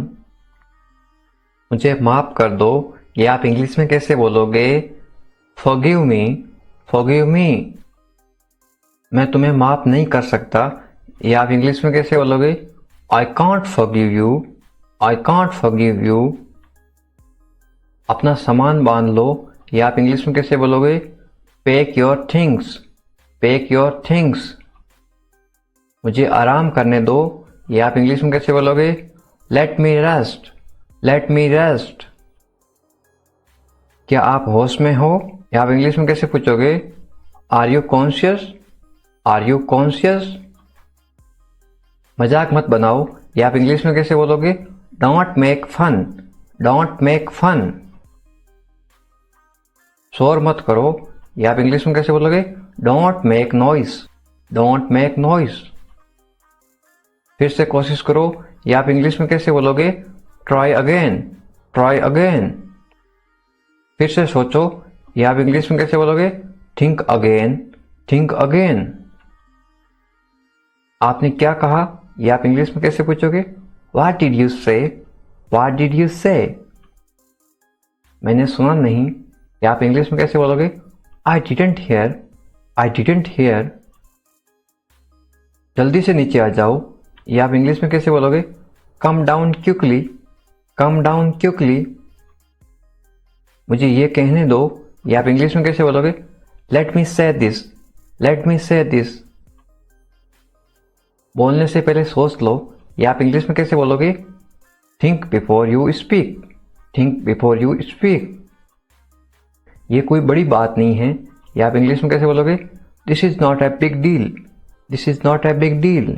मुझे माफ कर दो, या आप इंग्लिश में कैसे बोलोगे? फॉरगिव मी, फॉरगिव मी, मैं तुम्हें माफ नहीं कर सकता। ये आप इंग्लिश में कैसे बोलोगे? I can't forgive you, I can't forgive you. अपना सामान बांध लो, ये आप इंग्लिश में कैसे बोलोगे? Pack your things, pack your things. मुझे आराम करने दो, ये आप इंग्लिश में कैसे बोलोगे? लेट मी रेस्ट, लेट मी रेस्ट। क्या आप होश में हो? या आप इंग्लिश में कैसे पूछोगे? Are you conscious, are you conscious. मजाक मत बनाओ, या आप इंग्लिश में कैसे बोलोगे? Don't make fun, don't make fun. शोर मत करो, या आप इंग्लिश में कैसे बोलोगे? Don't make noise, don't make noise. फिर से कोशिश करो, या आप इंग्लिश में कैसे बोलोगे? Try again, try again. फिर से सोचो, या आप इंग्लिश में कैसे बोलोगे? Think again, think again. आपने क्या कहा? या आप इंग्लिश में कैसे पूछोगे? व्हाट डिड यू से, व्हाट डिड यू से। मैंने सुना नहीं, या आप इंग्लिश में कैसे बोलोगे? I didn't here, I didn't here. जल्दी से नीचे आ जाओ, या आप इंग्लिश में कैसे बोलोगे? Come down quickly, come down quickly. मुझे ये कहने दो, या आप इंग्लिश में कैसे बोलोगे? लेट मी से दिस, लेट मी से दिस। बोलने से पहले सोच लो, या आप इंग्लिश में कैसे बोलोगे? Think before you speak, think before you speak. ये कोई बड़ी बात नहीं है, या आप इंग्लिश में कैसे बोलोगे? This is not a big deal, this is not a big deal.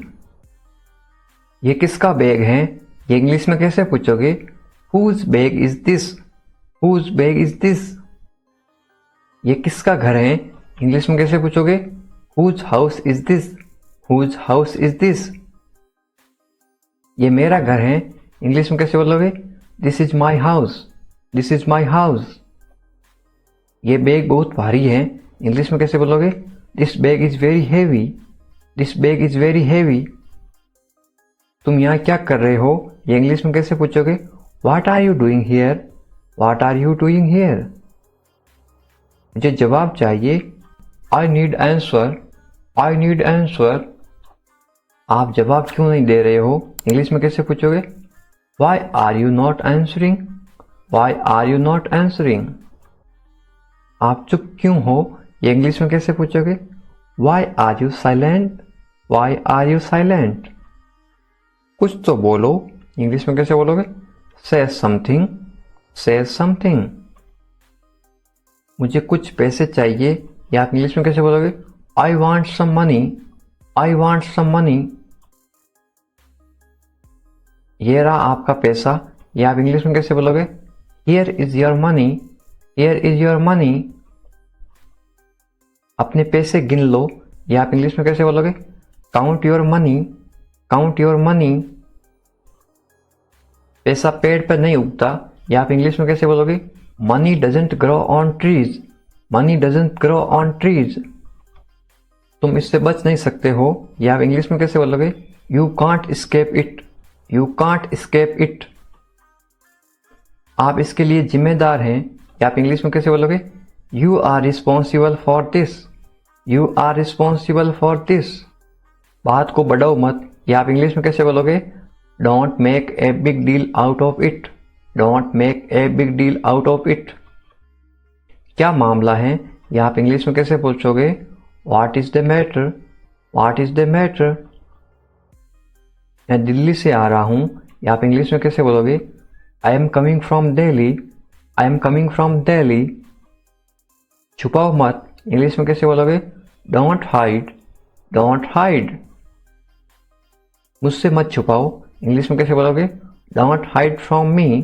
ये किसका बैग है? ये इंग्लिश में कैसे पूछोगे? Whose bag is this, whose bag is this. ये किसका घर है? इंग्लिश में कैसे पूछोगे? Whose house is this, whose house is this. ये मेरा घर है, इंग्लिश में कैसे बोलोगे? This is my house, this is my house. ये बैग बहुत भारी है, इंग्लिश में कैसे बोलोगे? This bag is very heavy, this bag is very heavy. तुम यहाँ क्या कर रहे हो? ये इंग्लिश में कैसे पूछोगे? What are you doing here, what are you doing here. मुझे जवाब चाहिए, I need answer, I need answer. आप जवाब क्यों नहीं दे रहे हो? इंग्लिश में कैसे पूछोगे? Why are you not answering, why are you not answering. आप चुप क्यों हो? ये इंग्लिश में कैसे पूछोगे? Why are you silent, why are you silent. कुछ तो बोलो, इंग्लिश में कैसे बोलोगे? से समथिंग, से समथिंग। मुझे कुछ पैसे चाहिए, या आप इंग्लिश में कैसे बोलोगे? I want some money, I want some money. ये रहा आपका पैसा, या आप इंग्लिश में कैसे बोलोगे? Here is your money, here is your money. अपने पैसे गिन लो, या आप इंग्लिश में कैसे बोलोगे? Count your money, count your money. पैसा पेड़ पर नहीं उगता, या आप इंग्लिश में कैसे बोलोगे? Money doesn't grow on trees, money doesn't grow on trees. तुम इससे बच नहीं सकते हो, या आप इंग्लिश में कैसे बोलोगे? You can't escape it, you can't escape it. आप इसके लिए जिम्मेदार हैं, या आप इंग्लिश में कैसे बोलोगे? You are responsible for this, you are responsible for this. बात को बढ़ाओ मत, या आप इंग्लिश में कैसे बोलोगे? Don't make a big deal out of it, don't make a big deal out of it. क्या मामला है, या आप इंग्लिश में कैसे पूछोगे? What is the matter, what is the matter. मैं दिल्ली से आ रहा हूं, या आप इंग्लिश में कैसे बोलोगे? I am coming from Delhi, I am coming from Delhi. छुपाओ मत, इंग्लिश में कैसे बोलोगे? Don't hide, don't hide. मुझसे मत छुपाओ, इंग्लिश में कैसे बोलोगे? Don't hide from me,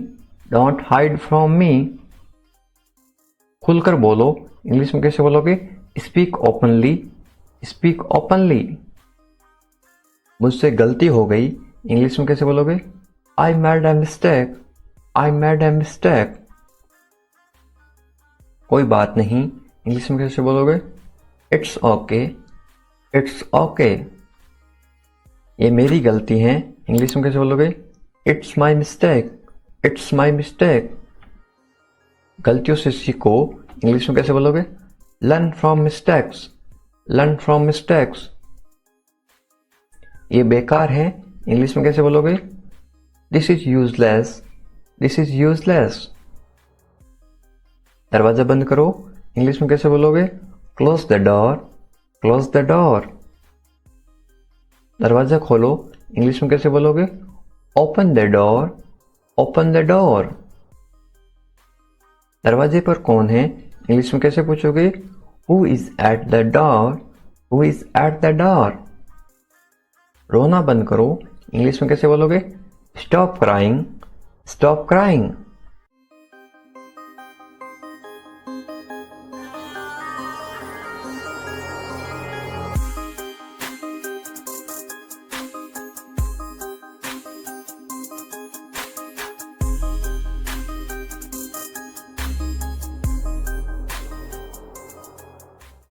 don't hide from me. खुलकर बोलो, इंग्लिश में कैसे बोलोगे? Speak openly, speak openly. मुझसे गलती हो गई, इंग्लिश में कैसे बोलोगे? I made a mistake, I made a mistake. कोई बात नहीं, इंग्लिश में कैसे बोलोगे? It's okay, it's okay. ये मेरी गलती है, इंग्लिश में कैसे बोलोगे? It's my mistake, it's my mistake. गलतियों से सीखो, इंग्लिश में कैसे बोलोगे? Learn from mistakes, learn from mistakes. ये बेकार है, इंग्लिश में कैसे बोलोगे? This is useless, this is useless. दरवाजा बंद करो, इंग्लिश में कैसे बोलोगे? Close the door, close the door. दरवाजा खोलो, इंग्लिश में कैसे बोलोगे? Open the door, open the door. दरवाजे पर कौन है, इंग्लिश में कैसे पूछोगे? Who is at the door, who is at the door. रोना बंद करो, इंग्लिश में कैसे बोलोगे? Stop crying, stop crying.